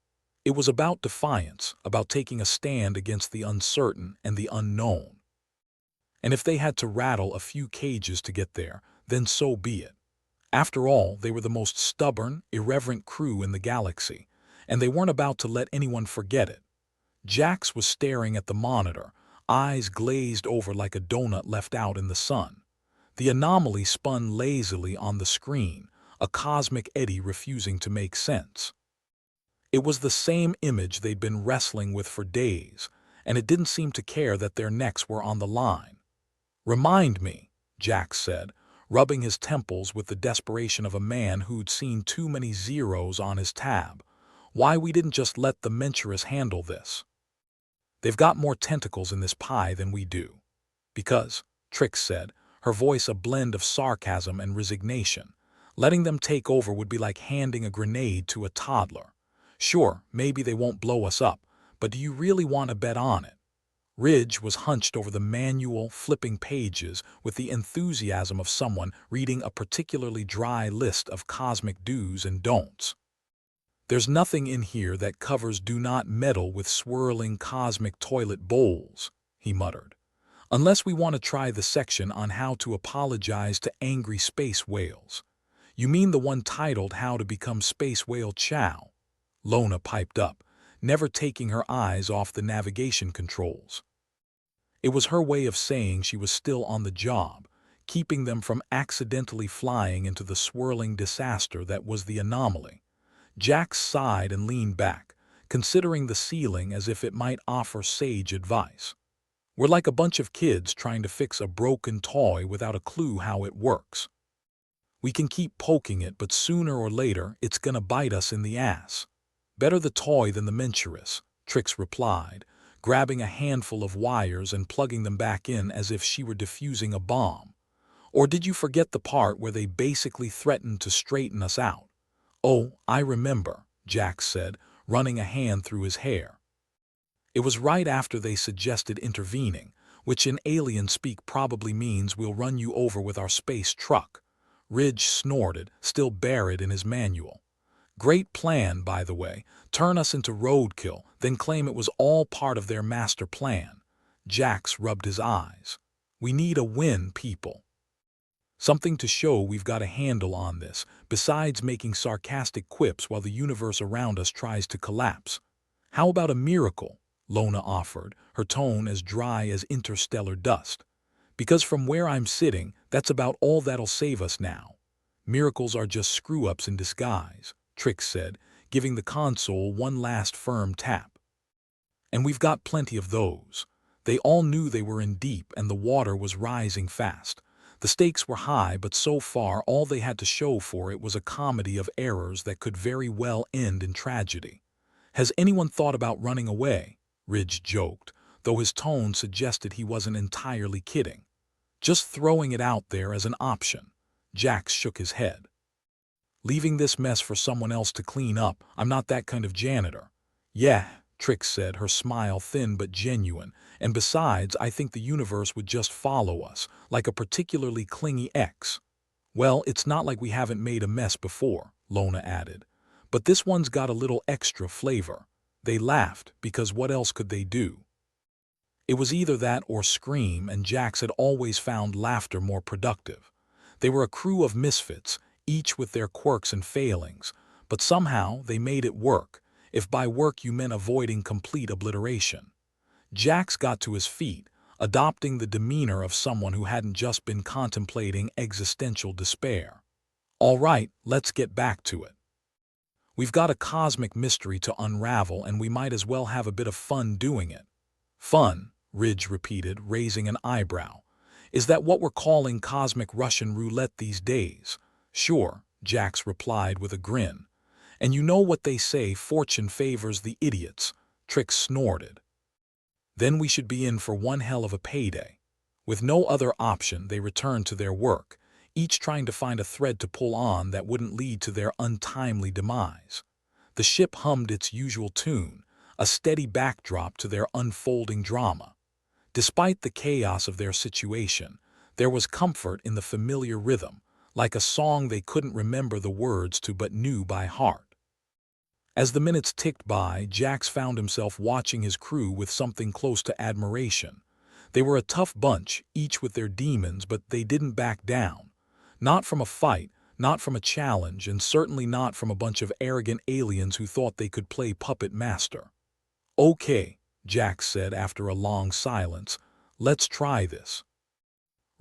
[SPEAKER 1] It was about defiance, about taking a stand against the uncertain and the unknown. And if they had to rattle a few cages to get there, then so be it. After all, they were the most stubborn, irreverent crew in the galaxy, and they weren't about to let anyone forget it. Jax was staring at the monitor, eyes glazed over like a donut left out in the sun. The anomaly spun lazily on the screen, a cosmic eddy refusing to make sense. It was the same image they'd been wrestling with for days, and it didn't seem to care that their necks were on the line. "Remind me," Jax said, rubbing his temples with the desperation of a man who'd seen too many zeros on his tab, "why we didn't just let the Menturis handle this. They've got more tentacles in this pie than we do." "Because," Trix said, her voice a blend of sarcasm and resignation, "letting them take over would be like handing a grenade to a toddler. Sure, maybe they won't blow us up, but do you really want to bet on it?" Ridge was hunched over the manual, flipping pages with the enthusiasm of someone reading a particularly dry list of cosmic do's and don'ts. "There's nothing in here that covers 'do not meddle with swirling cosmic toilet bowls,'" he muttered. "Unless we want to try the section on how to apologize to angry space whales." "You mean the one titled 'How to Become Space Whale Chow'?" Lona piped up, never taking her eyes off the navigation controls. It was her way of saying she was still on the job, keeping them from accidentally flying into the swirling disaster that was the anomaly. Jax sighed and leaned back, considering the ceiling as if it might offer sage advice. "We're like a bunch of kids trying to fix a broken toy without a clue how it works. We can keep poking it, but sooner or later it's gonna bite us in the ass. Better the toy than the Menturis," Trix replied, grabbing a handful of wires and plugging them back in as if she were defusing a bomb. Or did you forget the part where they basically threatened to straighten us out? Oh, I remember, Jax said, running a hand through his hair. It was right after they suggested intervening, which in alien speak probably means we'll run you over with our space truck. Ridge snorted, still buried in his manual. Great plan, by the way. Turn us into roadkill, then claim it was all part of their master plan. Jax rubbed his eyes. We need a win, people. Something to show we've got a handle on this, besides making sarcastic quips while the universe around us tries to collapse. How about a miracle? Lona offered, her tone as dry as interstellar dust. Because from where I'm sitting, that's about all that'll save us now. Miracles are just screw-ups in disguise, Trix said, giving the console one last firm tap. And we've got plenty of those. They all knew they were in deep and the water was rising fast. The stakes were high, but so far all they had to show for it was a comedy of errors that could very well end in tragedy. Has anyone thought about running away? Ridge joked, though his tone suggested he wasn't entirely kidding. Just throwing it out there as an option. Jax shook his head. Leaving this mess for someone else to clean up, I'm not that kind of janitor. Yeah, Trix said, her smile thin but genuine, and besides, I think the universe would just follow us, like a particularly clingy ex. Well, it's not like we haven't made a mess before, Lona added. But this one's got a little extra flavor. They laughed, because what else could they do? It was either that or scream, and Jax had always found laughter more productive. They were a crew of misfits, each with their quirks and failings, but somehow they made it work, if by work you meant avoiding complete obliteration. Jax got to his feet, adopting the demeanor of someone who hadn't just been contemplating existential despair. All right, let's get back to it. We've got a cosmic mystery to unravel, and we might as well have a bit of fun doing it. Fun, Ridge repeated, raising an eyebrow. Is that what we're calling cosmic Russian roulette these days? Sure, Jax replied with a grin. And you know what they say, fortune favors the idiots, Trix snorted. Then we should be in for one hell of a payday. With no other option, they returned to their work, each trying to find a thread to pull on that wouldn't lead to their untimely demise. The ship hummed its usual tune, a steady backdrop to their unfolding drama. Despite the chaos of their situation, there was comfort in the familiar rhythm, like a song they couldn't remember the words to but knew by heart. As the minutes ticked by, Jax found himself watching his crew with something close to admiration. They were a tough bunch, each with their demons, but they didn't back down. Not from a fight, not from a challenge, and certainly not from a bunch of arrogant aliens who thought they could play puppet master. Okay, Jax said after a long silence, let's try this.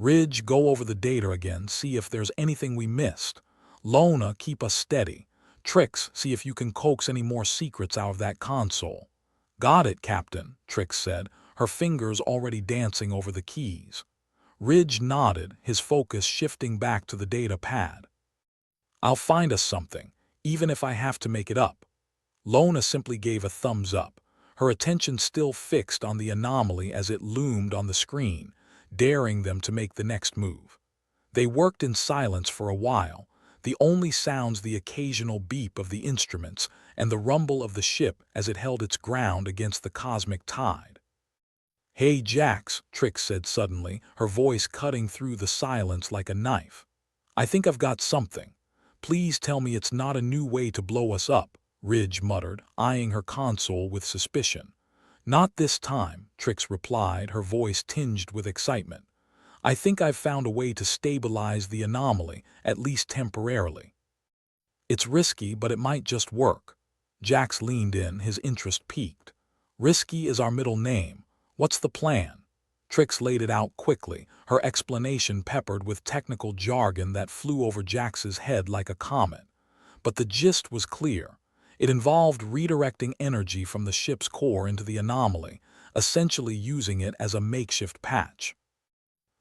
[SPEAKER 1] Ridge, go over the data again, see if there's anything we missed. Lona, keep us steady. Trix, see if you can coax any more secrets out of that console. Got it, Captain, Trix said, her fingers already dancing over the keys. Ridge nodded, his focus shifting back to the data pad. I'll find us something, even if I have to make it up. Lona simply gave a thumbs up, her attention still fixed on the anomaly as it loomed on the screen, daring them to make the next move. They worked in silence for a while, the only sounds the occasional beep of the instruments and the rumble of the ship as it held its ground against the cosmic tide. Hey Jax, Trix said suddenly, her voice cutting through the silence like a knife. I think I've got something. Please tell me it's not a new way to blow us up, Ridge muttered, eyeing her console with suspicion. Not this time, Trix replied, her voice tinged with excitement. I think I've found a way to stabilize the anomaly, at least temporarily. It's risky, but it might just work. Jax leaned in, his interest piqued. Risky is our middle name. What's the plan? Trix laid it out quickly, her explanation peppered with technical jargon that flew over Jax's head like a comet. But the gist was clear. It involved redirecting energy from the ship's core into the anomaly, essentially using it as a makeshift patch.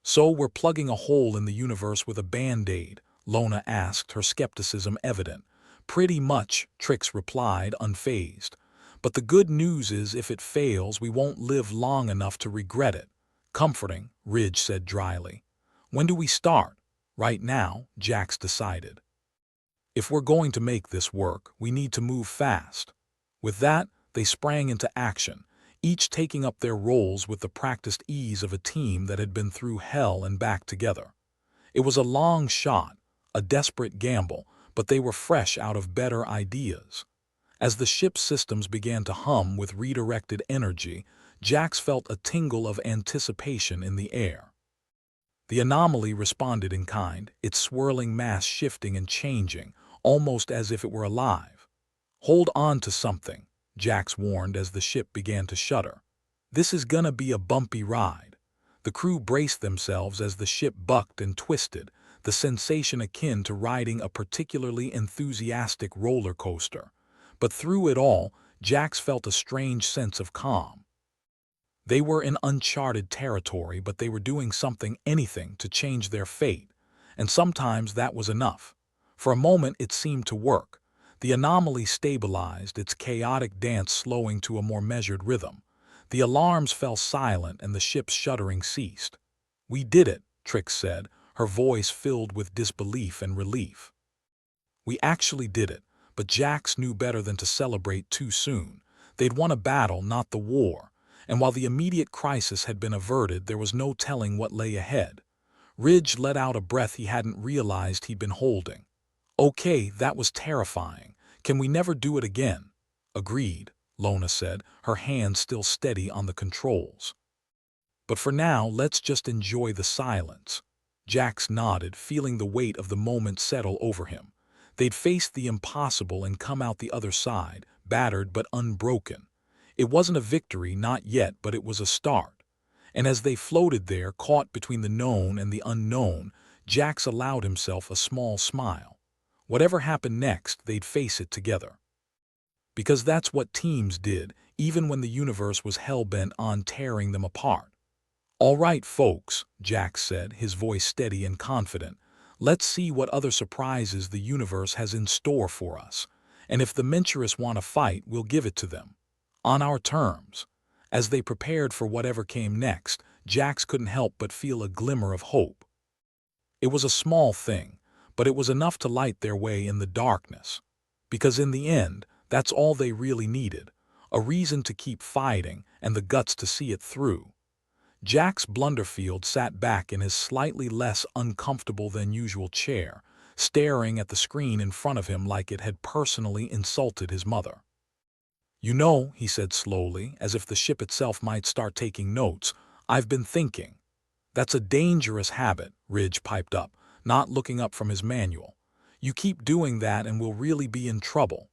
[SPEAKER 1] So we're plugging a hole in the universe with a band-aid, Lona asked, her skepticism evident. Pretty much, Trix replied, unfazed. But the good news is if it fails, we won't live long enough to regret it. Comforting, Ridge said dryly. When do we start? Right now, Jax decided. If we're going to make this work, we need to move fast. With that, they sprang into action, each taking up their roles with the practiced ease of a team that had been through hell and back together. It was a long shot, a desperate gamble, but they were fresh out of better ideas. As the ship's systems began to hum with redirected energy, Jax felt a tingle of anticipation in the air. The anomaly responded in kind, its swirling mass shifting and changing, almost as if it were alive. Hold on to something, Jax warned as the ship began to shudder. This is gonna be a bumpy ride. The crew braced themselves as the ship bucked and twisted, the sensation akin to riding a particularly enthusiastic roller coaster. But through it all, Jax felt a strange sense of calm. They were in uncharted territory, but they were doing anything to change their fate, and sometimes that was enough. For a moment it seemed to work. The anomaly stabilized, its chaotic dance slowing to a more measured rhythm. The alarms fell silent and the ship's shuddering ceased. "We did it," Trix said, her voice filled with disbelief and relief. "We actually did it," but Jax knew better than to celebrate too soon. They'd won a battle, not the war, and while the immediate crisis had been averted, there was no telling what lay ahead. Ridge let out a breath he hadn't realized he'd been holding. "Okay, that was terrifying. Can we never do it again?" "Agreed," Lona said, her hands still steady on the controls. "But for now, let's just enjoy the silence." Jax nodded, feeling the weight of the moment settle over him. They'd faced the impossible and come out the other side, battered but unbroken. It wasn't a victory, not yet, but it was a start. And as they floated there, caught between the known and the unknown, Jax allowed himself a small smile. Whatever happened next, they'd face it together. Because that's what teams did, even when the universe was hell-bent on tearing them apart. "All right, folks," Jax said, his voice steady and confident. "Let's see what other surprises the universe has in store for us. And if the Menturis want to fight, we'll give it to them. On our terms." As they prepared for whatever came next, Jax couldn't help but feel a glimmer of hope. It was a small thing, but it was enough to light their way in the darkness. Because in the end, that's all they really needed, a reason to keep fighting and the guts to see it through. Jax Blunderfield sat back in his slightly less uncomfortable than usual chair, staring at the screen in front of him like it had personally insulted his mother. "You know," he said slowly, as if the ship itself might start taking notes, "I've been thinking." "That's a dangerous habit," Ridge piped up, not looking up from his manual. "You keep doing that and we'll really be in trouble."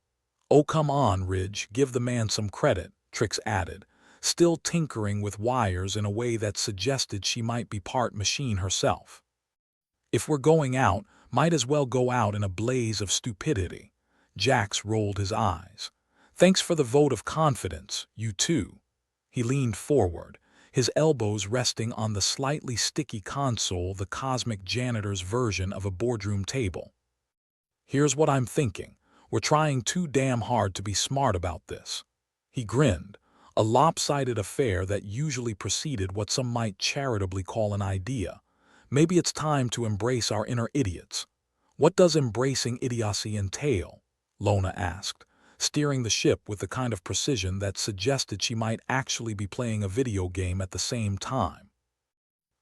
[SPEAKER 1] "Oh, come on, Ridge, give the man some credit," Trix added, still tinkering with wires in a way that suggested she might be part machine herself. "If we're going out, might as well go out in a blaze of stupidity." Jax rolled his eyes. "Thanks for the vote of confidence, you two." He leaned forward, his elbows resting on the slightly sticky console, the cosmic janitor's version of a boardroom table. "Here's what I'm thinking. We're trying too damn hard to be smart about this." He grinned, a lopsided affair that usually preceded what some might charitably call an idea. "Maybe it's time to embrace our inner idiots." "What does embracing idiocy entail?" Lona asked, steering the ship with the kind of precision that suggested she might actually be playing a video game at the same time.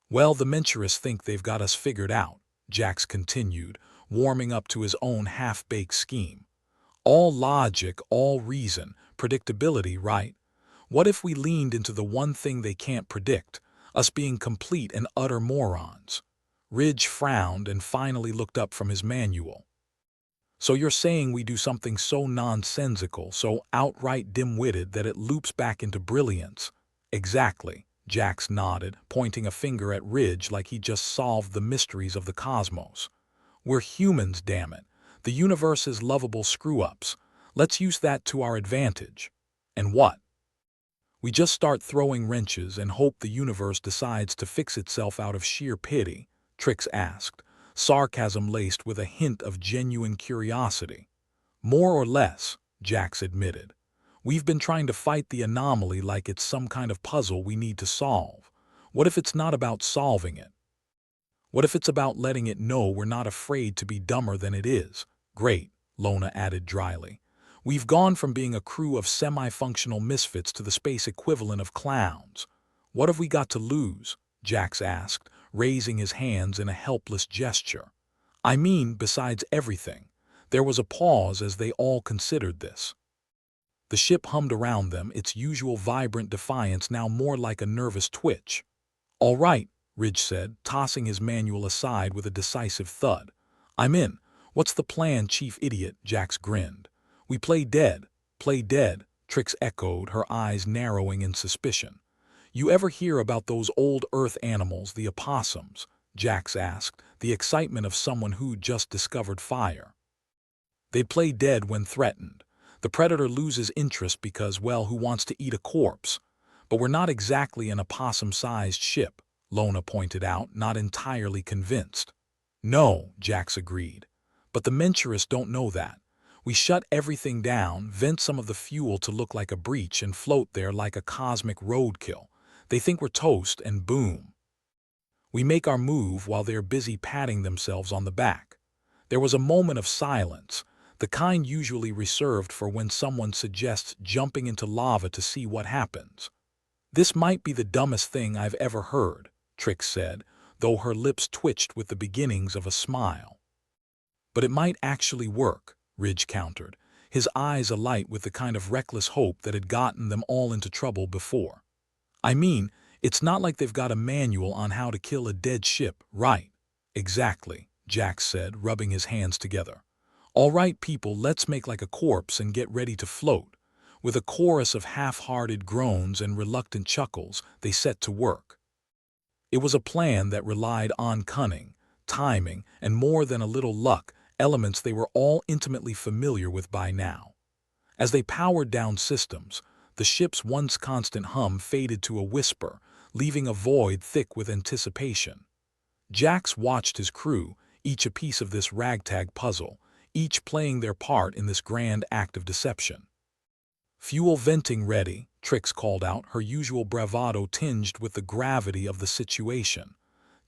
[SPEAKER 1] "Well, the Menturis think they've got us figured out," Jax continued, warming up to his own half-baked scheme. "All logic, all reason, predictability, right? What if we leaned into the one thing they can't predict, us being complete and utter morons?" Ridge frowned and finally looked up from his manual. "So you're saying we do something so nonsensical, so outright dim-witted that it loops back into brilliance?" "Exactly," Jax nodded, pointing a finger at Ridge like he just solved the mysteries of the cosmos. "We're humans, damn it. The universe's lovable screw-ups. Let's use that to our advantage." "And what?" "We just start throwing wrenches and hope the universe decides to fix itself out of sheer pity," Trix asked, sarcasm laced with a hint of genuine curiosity. "More or less," Jax admitted. We've been trying to fight the anomaly like it's some kind of puzzle we need to solve. What if it's not about solving it? What if it's about letting it know we're not afraid to be dumber than it is? Great, Lona added dryly. We've gone from being a crew of semi-functional misfits to the space equivalent of clowns. What have we got to lose? Jax asked, raising his hands in a helpless gesture. I mean, besides everything. There was a pause as they all considered this. The ship hummed around them, its usual vibrant defiance now more like a nervous twitch. All right, Ridge said, tossing his manual aside with a decisive thud. I'm in. What's the plan, Chief Idiot? Jax grinned. We play dead. Play dead, Trix echoed, her eyes narrowing in suspicion. You ever hear about those old Earth animals, the opossums? Jax asked, the excitement of someone who'd just discovered fire. They play dead when threatened. The predator loses interest because, well, who wants to eat a corpse? But we're not exactly an opossum-sized ship, Lona pointed out, not entirely convinced. No, Jax agreed. But the Menturis don't know that. We shut everything down, vent some of the fuel to look like a breach, and float there like a cosmic roadkill. They think we're toast, and boom. We make our move while they're busy patting themselves on the back. There was a moment of silence, the kind usually reserved for when someone suggests jumping into lava to see what happens. This might be the dumbest thing I've ever heard, Trix said, though her lips twitched with the beginnings of a smile. But it might actually work, Ridge countered, his eyes alight with the kind of reckless hope that had gotten them all into trouble before. I mean, it's not like they've got a manual on how to kill a dead ship, right? Exactly, Jax said, rubbing his hands together. All right, people, let's make like a corpse and get ready to float. With a chorus of half-hearted groans and reluctant chuckles, they set to work. It was a plan that relied on cunning, timing, and more than a little luck, elements they were all intimately familiar with by now. As they powered down systems, the ship's once constant hum faded to a whisper, leaving a void thick with anticipation. Jax watched his crew, each a piece of this ragtag puzzle, each playing their part in this grand act of deception. Fuel venting ready, Trix called out, her usual bravado tinged with the gravity of the situation.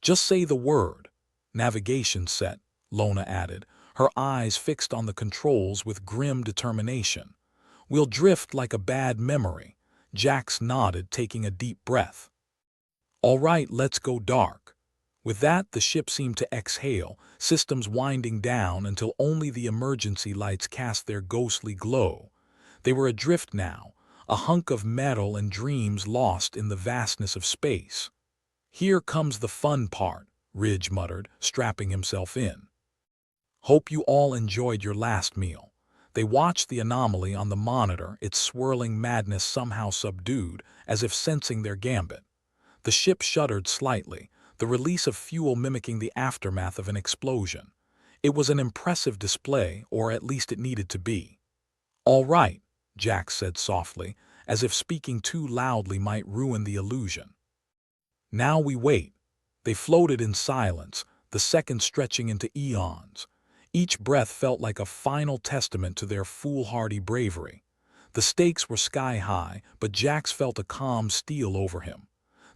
[SPEAKER 1] Just say the word. Navigation set, Lona added, her eyes fixed on the controls with grim determination. We'll drift like a bad memory. Jax nodded, taking a deep breath. All right, let's go dark. With that, the ship seemed to exhale, systems winding down until only the emergency lights cast their ghostly glow. They were adrift now, a hunk of metal and dreams lost in the vastness of space. Here comes the fun part, Ridge muttered, strapping himself in. Hope you all enjoyed your last meal. They watched the anomaly on the monitor, its swirling madness somehow subdued, as if sensing their gambit. The ship shuddered slightly, the release of fuel mimicking the aftermath of an explosion. It was an impressive display, or at least it needed to be. All right, Jax said softly, as if speaking too loudly might ruin the illusion. Now we wait. They floated in silence, the seconds stretching into eons. Each breath felt like a final testament to their foolhardy bravery. The stakes were sky-high, but Jax felt a calm steal over him.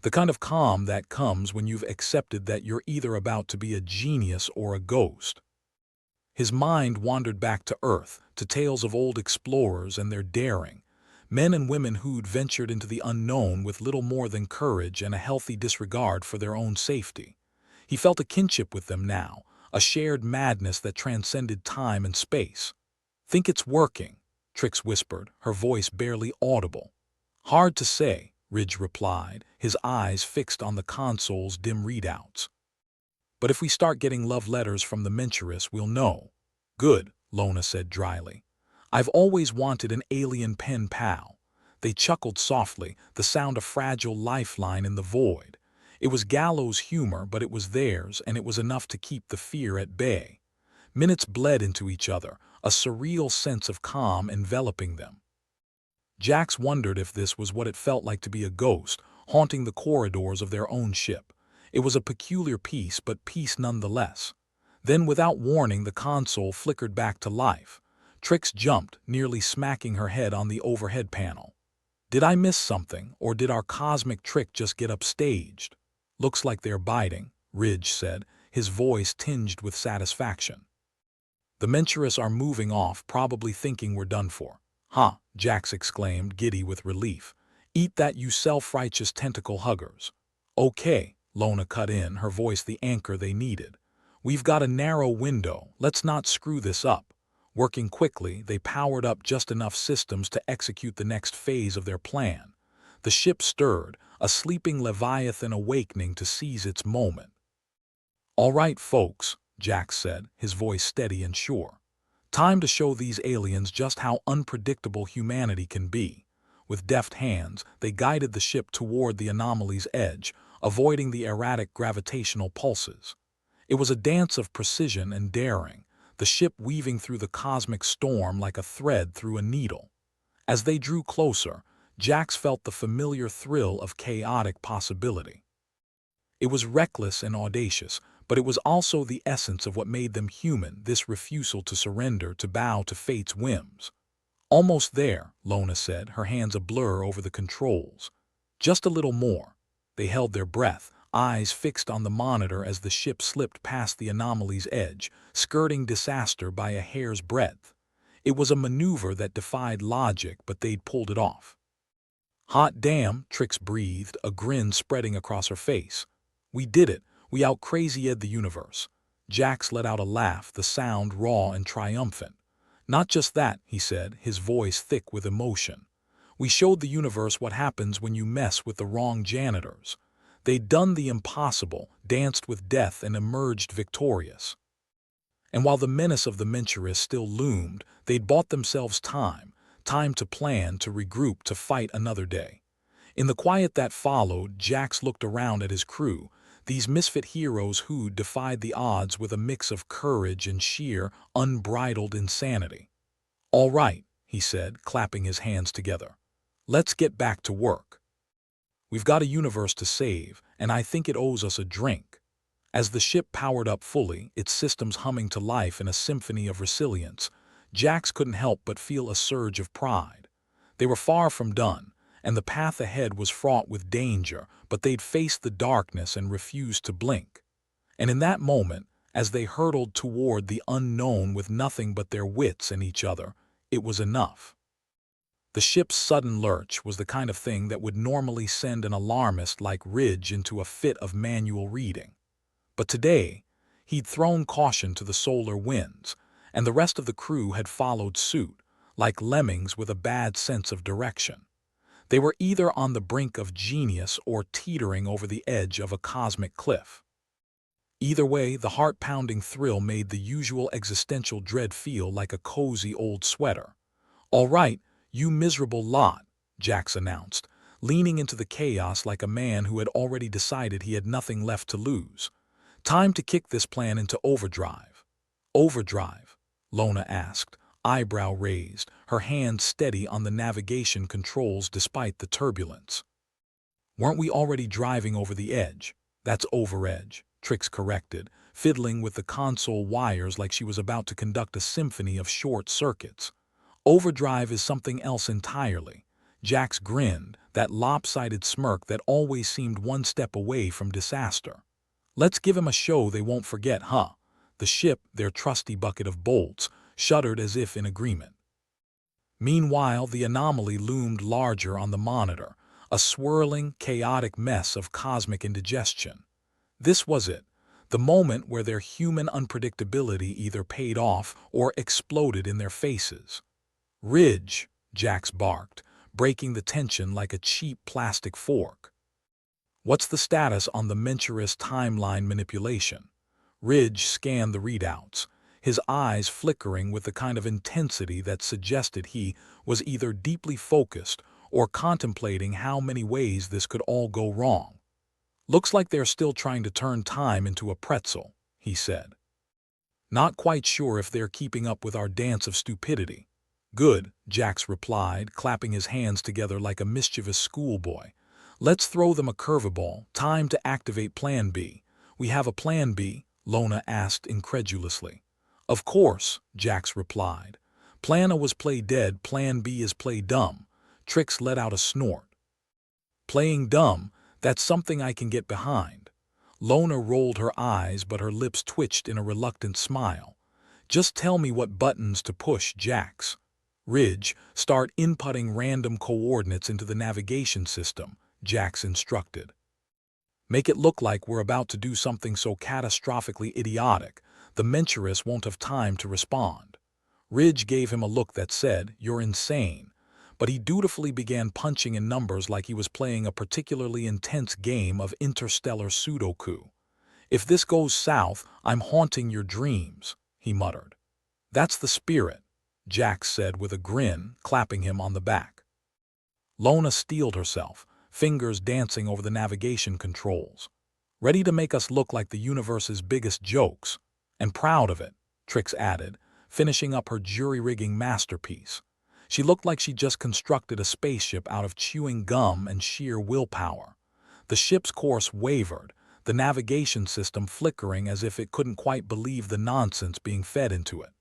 [SPEAKER 1] The kind of calm that comes when you've accepted that you're either about to be a genius or a ghost. His mind wandered back to Earth, to tales of old explorers and their daring, men and women who'd ventured into the unknown with little more than courage and a healthy disregard for their own safety. He felt a kinship with them now, a shared madness that transcended time and space. Think it's working, Trix whispered, her voice barely audible. Hard to say, Ridge replied, his eyes fixed on the console's dim readouts. But if we start getting love letters from the Menturis, we'll know. Good, Lona said dryly. I've always wanted an alien pen pal. They chuckled softly, the sound a fragile lifeline in the void. It was gallows humor, but it was theirs, and it was enough to keep the fear at bay. Minutes bled into each other, a surreal sense of calm enveloping them. Jax wondered if this was what it felt like to be a ghost, haunting the corridors of their own ship. It was a peculiar peace, but peace nonetheless. Then, without warning, the console flickered back to life. Trix jumped, nearly smacking her head on the overhead panel. Did I miss something, or did our cosmic trick just get upstaged? Looks like they're biting, Ridge said, his voice tinged with satisfaction. The Menturis are moving off, probably thinking we're done for. Huh, Jax exclaimed, giddy with relief. Eat that, you self-righteous tentacle huggers. Okay, Lona cut in, her voice the anchor they needed. We've got a narrow window, let's not screw this up. Working quickly, they powered up just enough systems to execute the next phase of their plan. The ship stirred, a sleeping leviathan awakening to seize its moment. All right, folks, Jax said, his voice steady and sure. Time to show these aliens just how unpredictable humanity can be. With deft hands, they guided the ship toward the anomaly's edge, avoiding the erratic gravitational pulses. It was a dance of precision and daring, the ship weaving through the cosmic storm like a thread through a needle. As they drew closer, Jax felt the familiar thrill of chaotic possibility. It was reckless and audacious, but it was also the essence of what made them human, this refusal to surrender, to bow to fate's whims. Almost there, Lona said, her hands a blur over the controls. Just a little more. They held their breath, eyes fixed on the monitor as the ship slipped past the anomaly's edge, skirting disaster by a hair's breadth. It was a maneuver that defied logic, but they'd pulled it off. Hot damn, Trix breathed, a grin spreading across her face. We did it. We out-crazy-ed the universe. Jax let out a laugh, the sound raw and triumphant. Not just that, he said, his voice thick with emotion. We showed the universe what happens when you mess with the wrong janitors. They'd done the impossible, danced with death, and emerged victorious. And while the menace of the Menturis still loomed, they'd bought themselves time to plan, to regroup, to fight another day. In the quiet that followed, Jax looked around at his crew, these misfit heroes who defied the odds with a mix of courage and sheer, unbridled insanity. All right, he said, clapping his hands together. Let's get back to work. We've got a universe to save, and I think it owes us a drink. As the ship powered up fully, its systems humming to life in a symphony of resilience, Jax couldn't help but feel a surge of pride. They were far from done, and the path ahead was fraught with danger, but they'd faced the darkness and refused to blink. And in that moment, as they hurtled toward the unknown with nothing but their wits and each other, it was enough. The ship's sudden lurch was the kind of thing that would normally send an alarmist like Ridge into a fit of manual reading. But today, he'd thrown caution to the solar winds, and the rest of the crew had followed suit, like lemmings with a bad sense of direction. They were either on the brink of genius or teetering over the edge of a cosmic cliff. Either way, the heart-pounding thrill made the usual existential dread feel like a cozy old sweater. All right, you miserable lot, Jax announced, leaning into the chaos like a man who had already decided he had nothing left to lose. Time to kick this plan into overdrive. Overdrive? Lona asked, eyebrow raised, her hand steady on the navigation controls despite the turbulence. Weren't we already driving over the edge? That's overedge, Trix corrected, fiddling with the console wires like she was about to conduct a symphony of short circuits. Overdrive is something else entirely. Jax grinned, that lopsided smirk that always seemed one step away from disaster. Let's give him a show they won't forget, huh? The ship, their trusty bucket of bolts, shuddered as if in agreement. Meanwhile, the anomaly loomed larger on the monitor, a swirling, chaotic mess of cosmic indigestion. This was it, the moment where their human unpredictability either paid off or exploded in their faces. Ridge, Jax barked, breaking the tension like a cheap plastic fork. What's the status on the Menturis timeline manipulation? Ridge scanned the readouts, his eyes flickering with the kind of intensity that suggested he was either deeply focused or contemplating how many ways this could all go wrong. Looks like they're still trying to turn time into a pretzel, he said. Not quite sure if they're keeping up with our dance of stupidity. Good, Jax replied, clapping his hands together like a mischievous schoolboy. Let's throw them a curveball. Time to activate Plan B. We have a Plan B? Lona asked incredulously. Of course, Jax replied. Plan A was play dead, plan B is play dumb. Trix let out a snort. Playing dumb, that's something I can get behind. Lona rolled her eyes, but her lips twitched in a reluctant smile. Just tell me what buttons to push, Jax. Ridge, start inputting random coordinates into the navigation system, Jax instructed. Make it look like we're about to do something so catastrophically idiotic, the Menturis won't have time to respond. Ridge gave him a look that said, "You're insane," but he dutifully began punching in numbers like he was playing a particularly intense game of interstellar Sudoku. "If this goes south, I'm haunting your dreams," he muttered. "That's the spirit," Jax said with a grin, clapping him on the back. Lona steeled herself, fingers dancing over the navigation controls. "Ready to make us look like the universe's biggest jokes. And proud of it," Trix added, finishing up her jury-rigging masterpiece. She looked like she just constructed a spaceship out of chewing gum and sheer willpower. The ship's course wavered, the navigation system flickering as if it couldn't quite believe the nonsense being fed into it.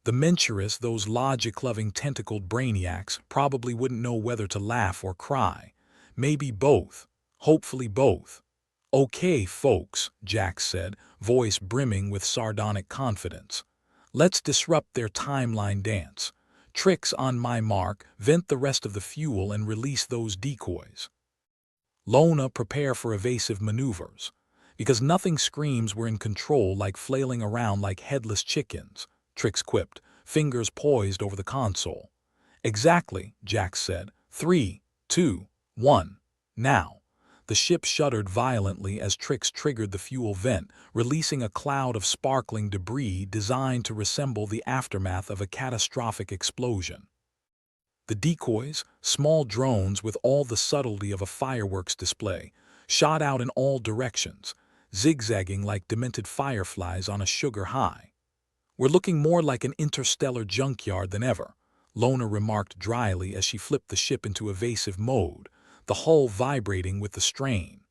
[SPEAKER 1] The Menturis, those logic-loving tentacled brainiacs, probably wouldn't know whether to laugh or cry. Maybe both. Hopefully both. "Okay, folks," Jax said, voice brimming with sardonic confidence. "Let's disrupt their timeline dance. Trix on my mark, vent the rest of the fuel and release those decoys. Lona, prepare for evasive maneuvers. Because nothing screams we're in control like flailing around like headless chickens," Trix quipped, fingers poised over the console. "Exactly," Jax said. 3, 2, 1, now." The ship shuddered violently as Trix triggered the fuel vent, releasing a cloud of sparkling debris designed to resemble the aftermath of a catastrophic explosion. The decoys, small drones with all the subtlety of a fireworks display, shot out in all directions, zigzagging like demented fireflies on a sugar high. "We're looking more like an interstellar junkyard than ever," Lona remarked dryly as she flipped the ship into evasive mode, the hull vibrating with the strain.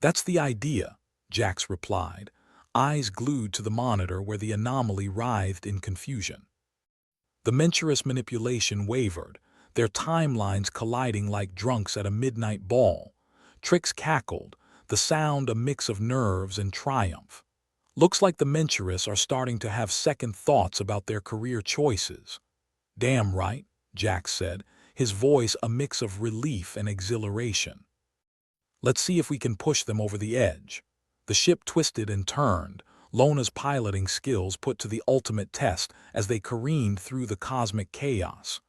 [SPEAKER 1] "That's the idea," Jax replied, eyes glued to the monitor where the anomaly writhed in confusion. The Menturis manipulation wavered, their timelines colliding like drunks at a midnight ball. Trix cackled, the sound a mix of nerves and triumph. "Looks like the Menturis are starting to have second thoughts about their career choices." "Damn right," Jax said, his voice a mix of relief and exhilaration. "Let's see if we can push them over the edge." The ship twisted and turned, Lona's piloting skills put to the ultimate test as they careened through the cosmic chaos.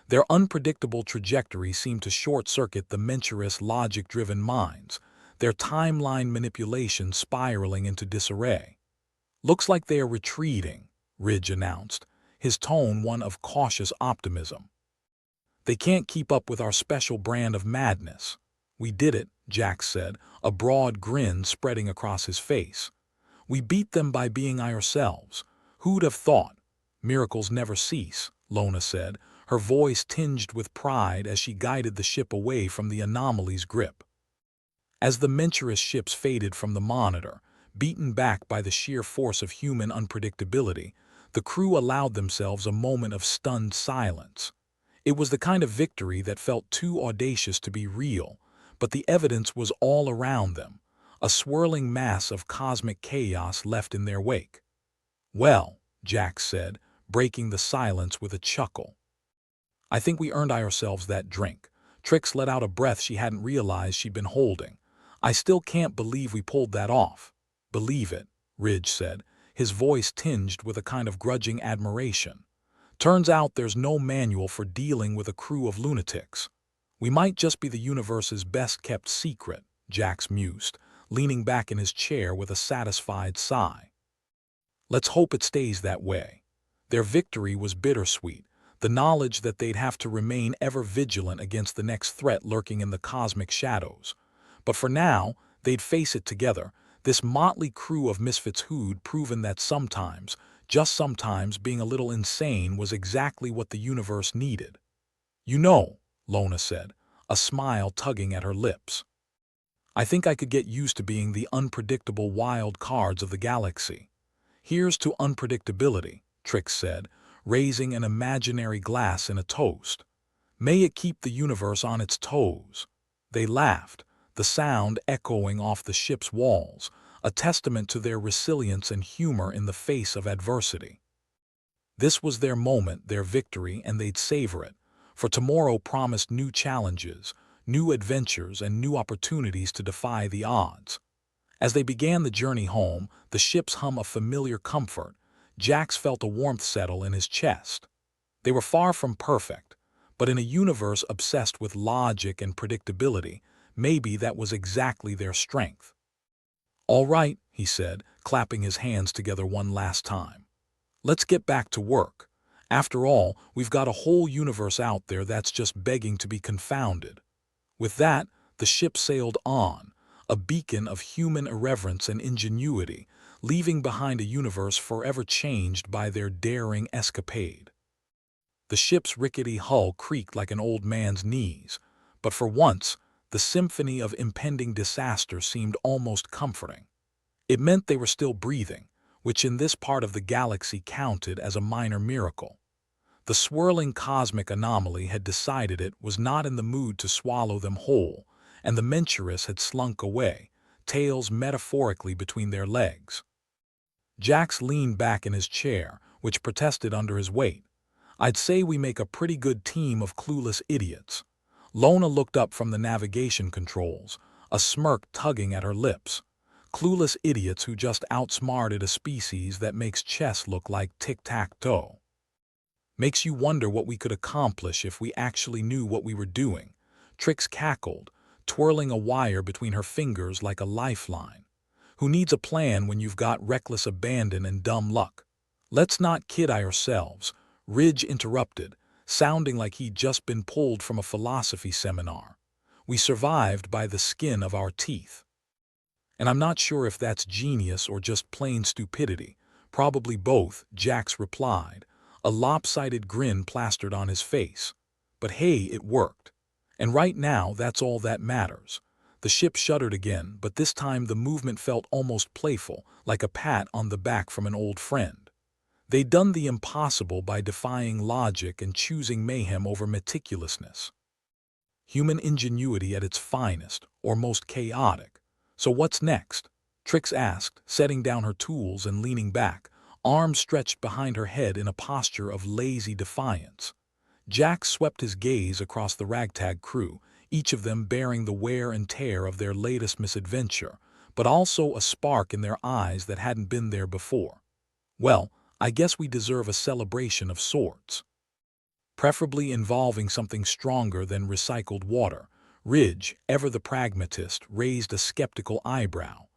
[SPEAKER 1] Their unpredictable trajectory seemed to short-circuit the Menturis' logic-driven minds, their timeline manipulation spiraling into disarray. "Looks like they are retreating," Ridge announced, his tone one of cautious optimism. "They can't keep up with our special brand of madness." "We did it," Jax said, a broad grin spreading across his face. "We beat them by being ourselves. Who'd have thought?" "Miracles never cease," Lona said, her voice tinged with pride as she guided the ship away from the anomaly's grip. As the Menturis ships faded from the monitor, beaten back by the sheer force of human unpredictability, the crew allowed themselves a moment of stunned silence. It was the kind of victory that felt too audacious to be real, but the evidence was all around them, a swirling mass of cosmic chaos left in their wake. "Well," Jax said, breaking the silence with a chuckle. "I think we earned ourselves that drink." Trix let out a breath she hadn't realized she'd been holding. "I still can't believe we pulled that off." "Believe it," Ridge said, his voice tinged with a kind of grudging admiration. "Turns out there's no manual for dealing with a crew of lunatics." "We might just be the universe's best-kept secret," Jax mused, leaning back in his chair with a satisfied sigh. "Let's hope it stays that way." Their victory was bittersweet, the knowledge that they'd have to remain ever vigilant against the next threat lurking in the cosmic shadows. But for now, they'd face it together, this motley crew of misfits who'd proven that sometimes, just sometimes, being a little insane was exactly what the universe needed. "You know," Lona said, a smile tugging at her lips, "I think I could get used to being the unpredictable wild cards of the galaxy." "Here's to unpredictability," Trix said, raising an imaginary glass in a toast. "May it keep the universe on its toes." They laughed, the sound echoing off the ship's walls, a testament to their resilience and humor in the face of adversity. This was their moment, their victory, and they'd savor it, for tomorrow promised new challenges, new adventures, and new opportunities to defy the odds. As they began the journey home, the ship's hum of familiar comfort, Jax felt a warmth settle in his chest. They were far from perfect, but in a universe obsessed with logic and predictability, maybe that was exactly their strength. "All right," he said, clapping his hands together one last time. "Let's get back to work. After all, we've got a whole universe out there that's just begging to be confounded." With that, the ship sailed on, a beacon of human irreverence and ingenuity, leaving behind a universe forever changed by their daring escapade. The ship's rickety hull creaked like an old man's knees, but for once, the symphony of impending disaster seemed almost comforting. It meant they were still breathing, which in this part of the galaxy counted as a minor miracle. The swirling cosmic anomaly had decided it was not in the mood to swallow them whole, and the Menturis had slunk away, tails metaphorically between their legs. Jax leaned back in his chair, which protested under his weight. "I'd say we make a pretty good team of clueless idiots." Lona looked up from the navigation controls, a smirk tugging at her lips. Clueless idiots who just outsmarted a species that makes chess look like tic-tac-toe. "Makes you wonder what we could accomplish if we actually knew what we were doing," Trix cackled, twirling a wire between her fingers like a lifeline. "Who needs a plan when you've got reckless abandon and dumb luck?" "Let's not kid ourselves," Ridge interrupted, sounding like he'd just been pulled from a philosophy seminar. "We survived by the skin of our teeth." "And I'm not sure if that's genius or just plain stupidity. Probably both," Jax replied, a lopsided grin plastered on his face. "But hey, it worked. And right now, that's all that matters." The ship shuddered again, but this time the movement felt almost playful, like a pat on the back from an old friend. They'd done the impossible by defying logic and choosing mayhem over meticulousness. Human ingenuity at its finest, or most chaotic. "So what's next?" Trix asked, setting down her tools and leaning back, arms stretched behind her head in a posture of lazy defiance. Jax swept his gaze across the ragtag crew, each of them bearing the wear and tear of their latest misadventure, but also a spark in their eyes that hadn't been there before. "Well, I guess we deserve a celebration of sorts. Preferably involving something stronger than recycled water." Ridge, ever the pragmatist, raised a skeptical eyebrow.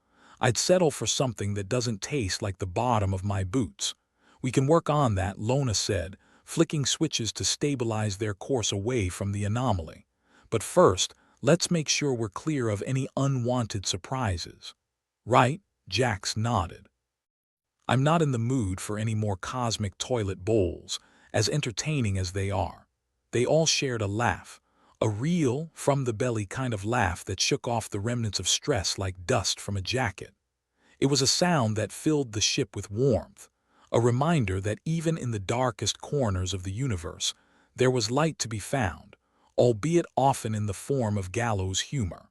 [SPEAKER 1] "I'd settle for something that doesn't taste like the bottom of my boots." "We can work on that," Lona said, flicking switches to stabilize their course away from the anomaly. "But first, let's make sure we're clear of any unwanted surprises." "Right," Jax nodded. "I'm not in the mood for any more cosmic toilet bowls, as entertaining as they are." They all shared a laugh, a real, from-the-belly kind of laugh that shook off the remnants of stress like dust from a jacket. It was a sound that filled the ship with warmth, a reminder that even in the darkest corners of the universe, there was light to be found, albeit often in the form of gallows humor.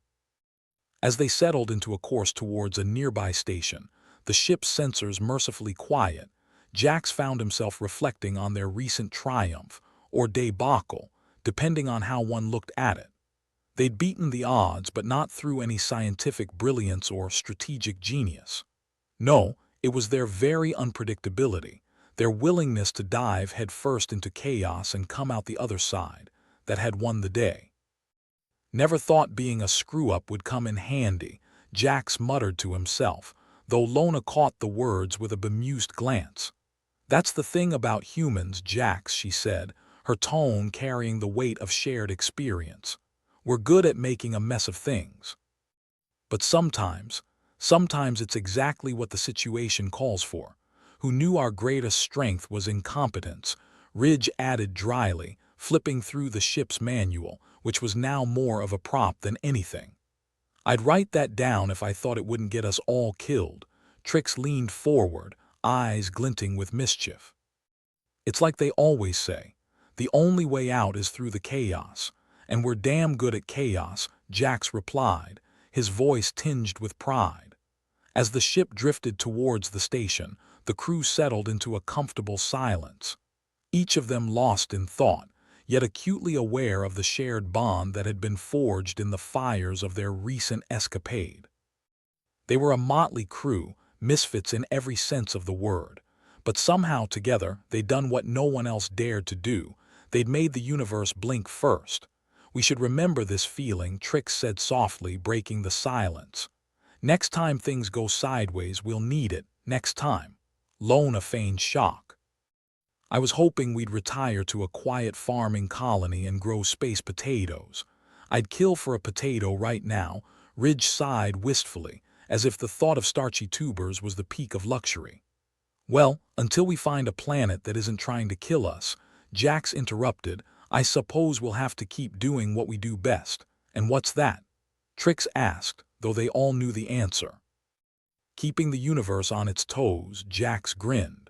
[SPEAKER 1] As they settled into a course towards a nearby station, the ship's sensors mercifully quiet, Jax found himself reflecting on their recent triumph, or debacle, depending on how one looked at it. They'd beaten the odds, but not through any scientific brilliance or strategic genius. No, it was their very unpredictability, their willingness to dive headfirst into chaos and come out the other side, that had won the day. "Never thought being a screw-up would come in handy," Jax muttered to himself, though Lona caught the words with a bemused glance. "That's the thing about humans, Jax," she said, her tone carrying the weight of shared experience. "We're good at making a mess of things. But sometimes it's exactly what the situation calls for." "Who knew our greatest strength was incompetence?" Ridge added dryly, flipping through the ship's manual, which was now more of a prop than anything. "I'd write that down if I thought it wouldn't get us all killed." Trix leaned forward, eyes glinting with mischief. It's like they always say, the only way out is through the chaos, and we're damn good at chaos, Jax replied, his voice tinged with pride. As the ship drifted towards the station, the crew settled into a comfortable silence, each of them lost in thought, yet acutely aware of the shared bond that had been forged in the fires of their recent escapade. They were a motley crew, misfits in every sense of the word, but somehow together they'd done what no one else dared to do. They'd made the universe blink first. We should remember this feeling, Trix said softly, breaking the silence. Next time things go sideways, we'll need it, next time. Lona feigned shock. I was hoping we'd retire to a quiet farming colony and grow space potatoes. I'd kill for a potato right now, Ridge sighed wistfully, as if the thought of starchy tubers was the peak of luxury. Well, until we find a planet that isn't trying to kill us, Jax interrupted, I suppose we'll have to keep doing what we do best. And what's that? Trix asked, though they all knew the answer. Keeping the universe on its toes, Jax grinned.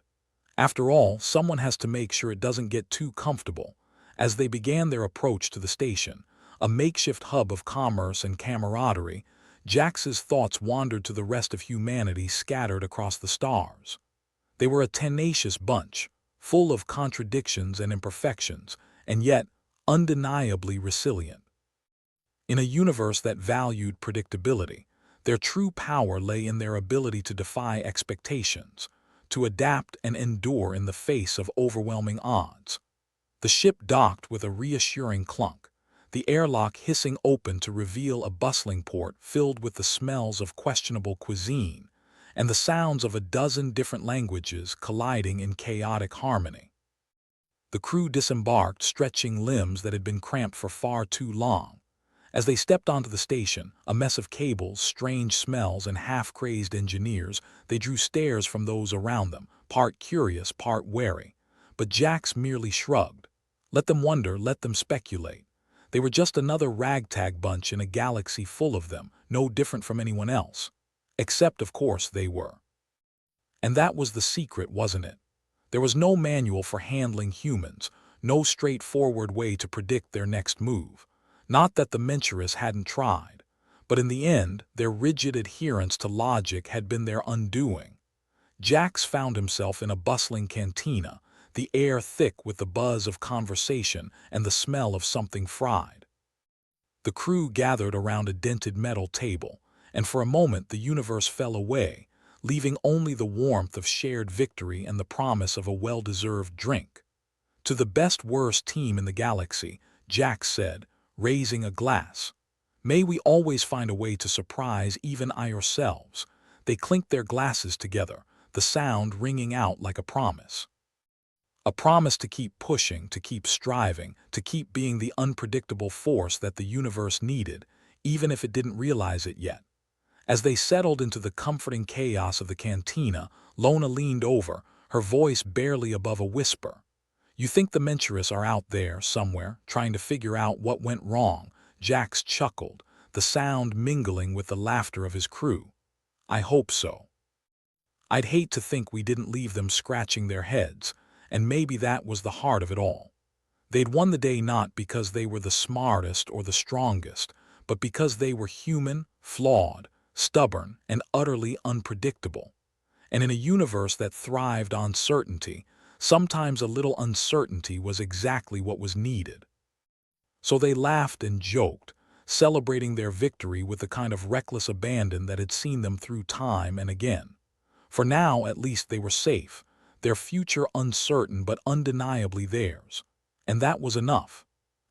[SPEAKER 1] After all, someone has to make sure it doesn't get too comfortable. As they began their approach to the station, a makeshift hub of commerce and camaraderie, Jax's thoughts wandered to the rest of humanity scattered across the stars. They were a tenacious bunch, full of contradictions and imperfections, and yet undeniably resilient. In a universe that valued predictability, their true power lay in their ability to defy expectations, to adapt and endure in the face of overwhelming odds. The ship docked with a reassuring clunk, the airlock hissing open to reveal a bustling port filled with the smells of questionable cuisine and the sounds of a dozen different languages colliding in chaotic harmony. The crew disembarked, stretching limbs that had been cramped for far too long. As they stepped onto the station, a mess of cables, strange smells, and half-crazed engineers, they drew stares from those around them, part curious, part wary. But Jax merely shrugged. Let them wonder, let them speculate. They were just another ragtag bunch in a galaxy full of them, no different from anyone else. Except, of course, they were. And that was the secret, wasn't it? There was no manual for handling humans, no straightforward way to predict their next move. Not that the Menturis hadn't tried, but in the end, their rigid adherence to logic had been their undoing. Jax found himself in a bustling cantina, the air thick with the buzz of conversation and the smell of something fried. The crew gathered around a dented metal table, and for a moment the universe fell away, leaving only the warmth of shared victory and the promise of a well-deserved drink. To the best-worst team in the galaxy, Jax said, raising a glass. May we always find a way to surprise even ourselves. They clinked their glasses together, the sound ringing out like a promise. A promise to keep pushing, to keep striving, to keep being the unpredictable force that the universe needed, even if it didn't realize it yet. As they settled into the comforting chaos of the cantina, Lona leaned over, her voice barely above a whisper. You think the Menturis are out there, somewhere, trying to figure out what went wrong? Jax chuckled, the sound mingling with the laughter of his crew. I hope so. I'd hate to think we didn't leave them scratching their heads, and maybe that was the heart of it all. They'd won the day not because they were the smartest or the strongest, but because they were human, flawed, stubborn, and utterly unpredictable. And in a universe that thrived on certainty, sometimes a little uncertainty was exactly what was needed. So they laughed and joked, celebrating their victory with the kind of reckless abandon that had seen them through time and again. For now, at least, they were safe, their future uncertain but undeniably theirs. And that was enough.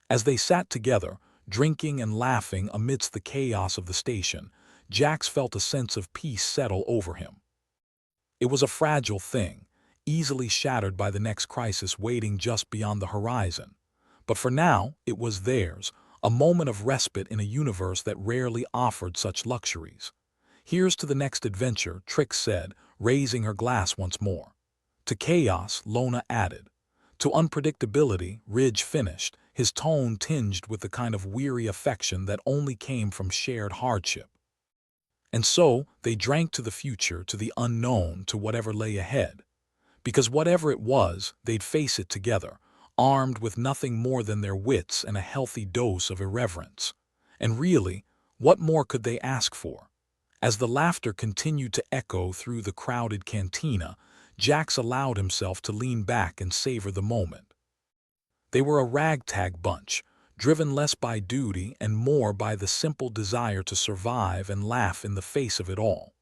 [SPEAKER 1] As they sat together, drinking and laughing amidst the chaos of the station, Jax felt a sense of peace settle over him. It was a fragile thing, easily shattered by the next crisis waiting just beyond the horizon. But for now, it was theirs, a moment of respite in a universe that rarely offered such luxuries. Here's to the next adventure, Trix said, raising her glass once more. To chaos, Lona added. To unpredictability, Ridge finished, his tone tinged with the kind of weary affection that only came from shared hardship. And so, they drank to the future, to the unknown, to whatever lay ahead. Because whatever it was, they'd face it together, armed with nothing more than their wits and a healthy dose of irreverence. And really, what more could they ask for? As the laughter continued to echo through the crowded cantina, Jax allowed himself to lean back and savor the moment. They were a ragtag bunch, driven less by duty and more by the simple desire to survive and laugh in the face of it all.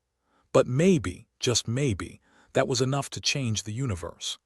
[SPEAKER 1] But maybe, just maybe, that was enough to change the universe.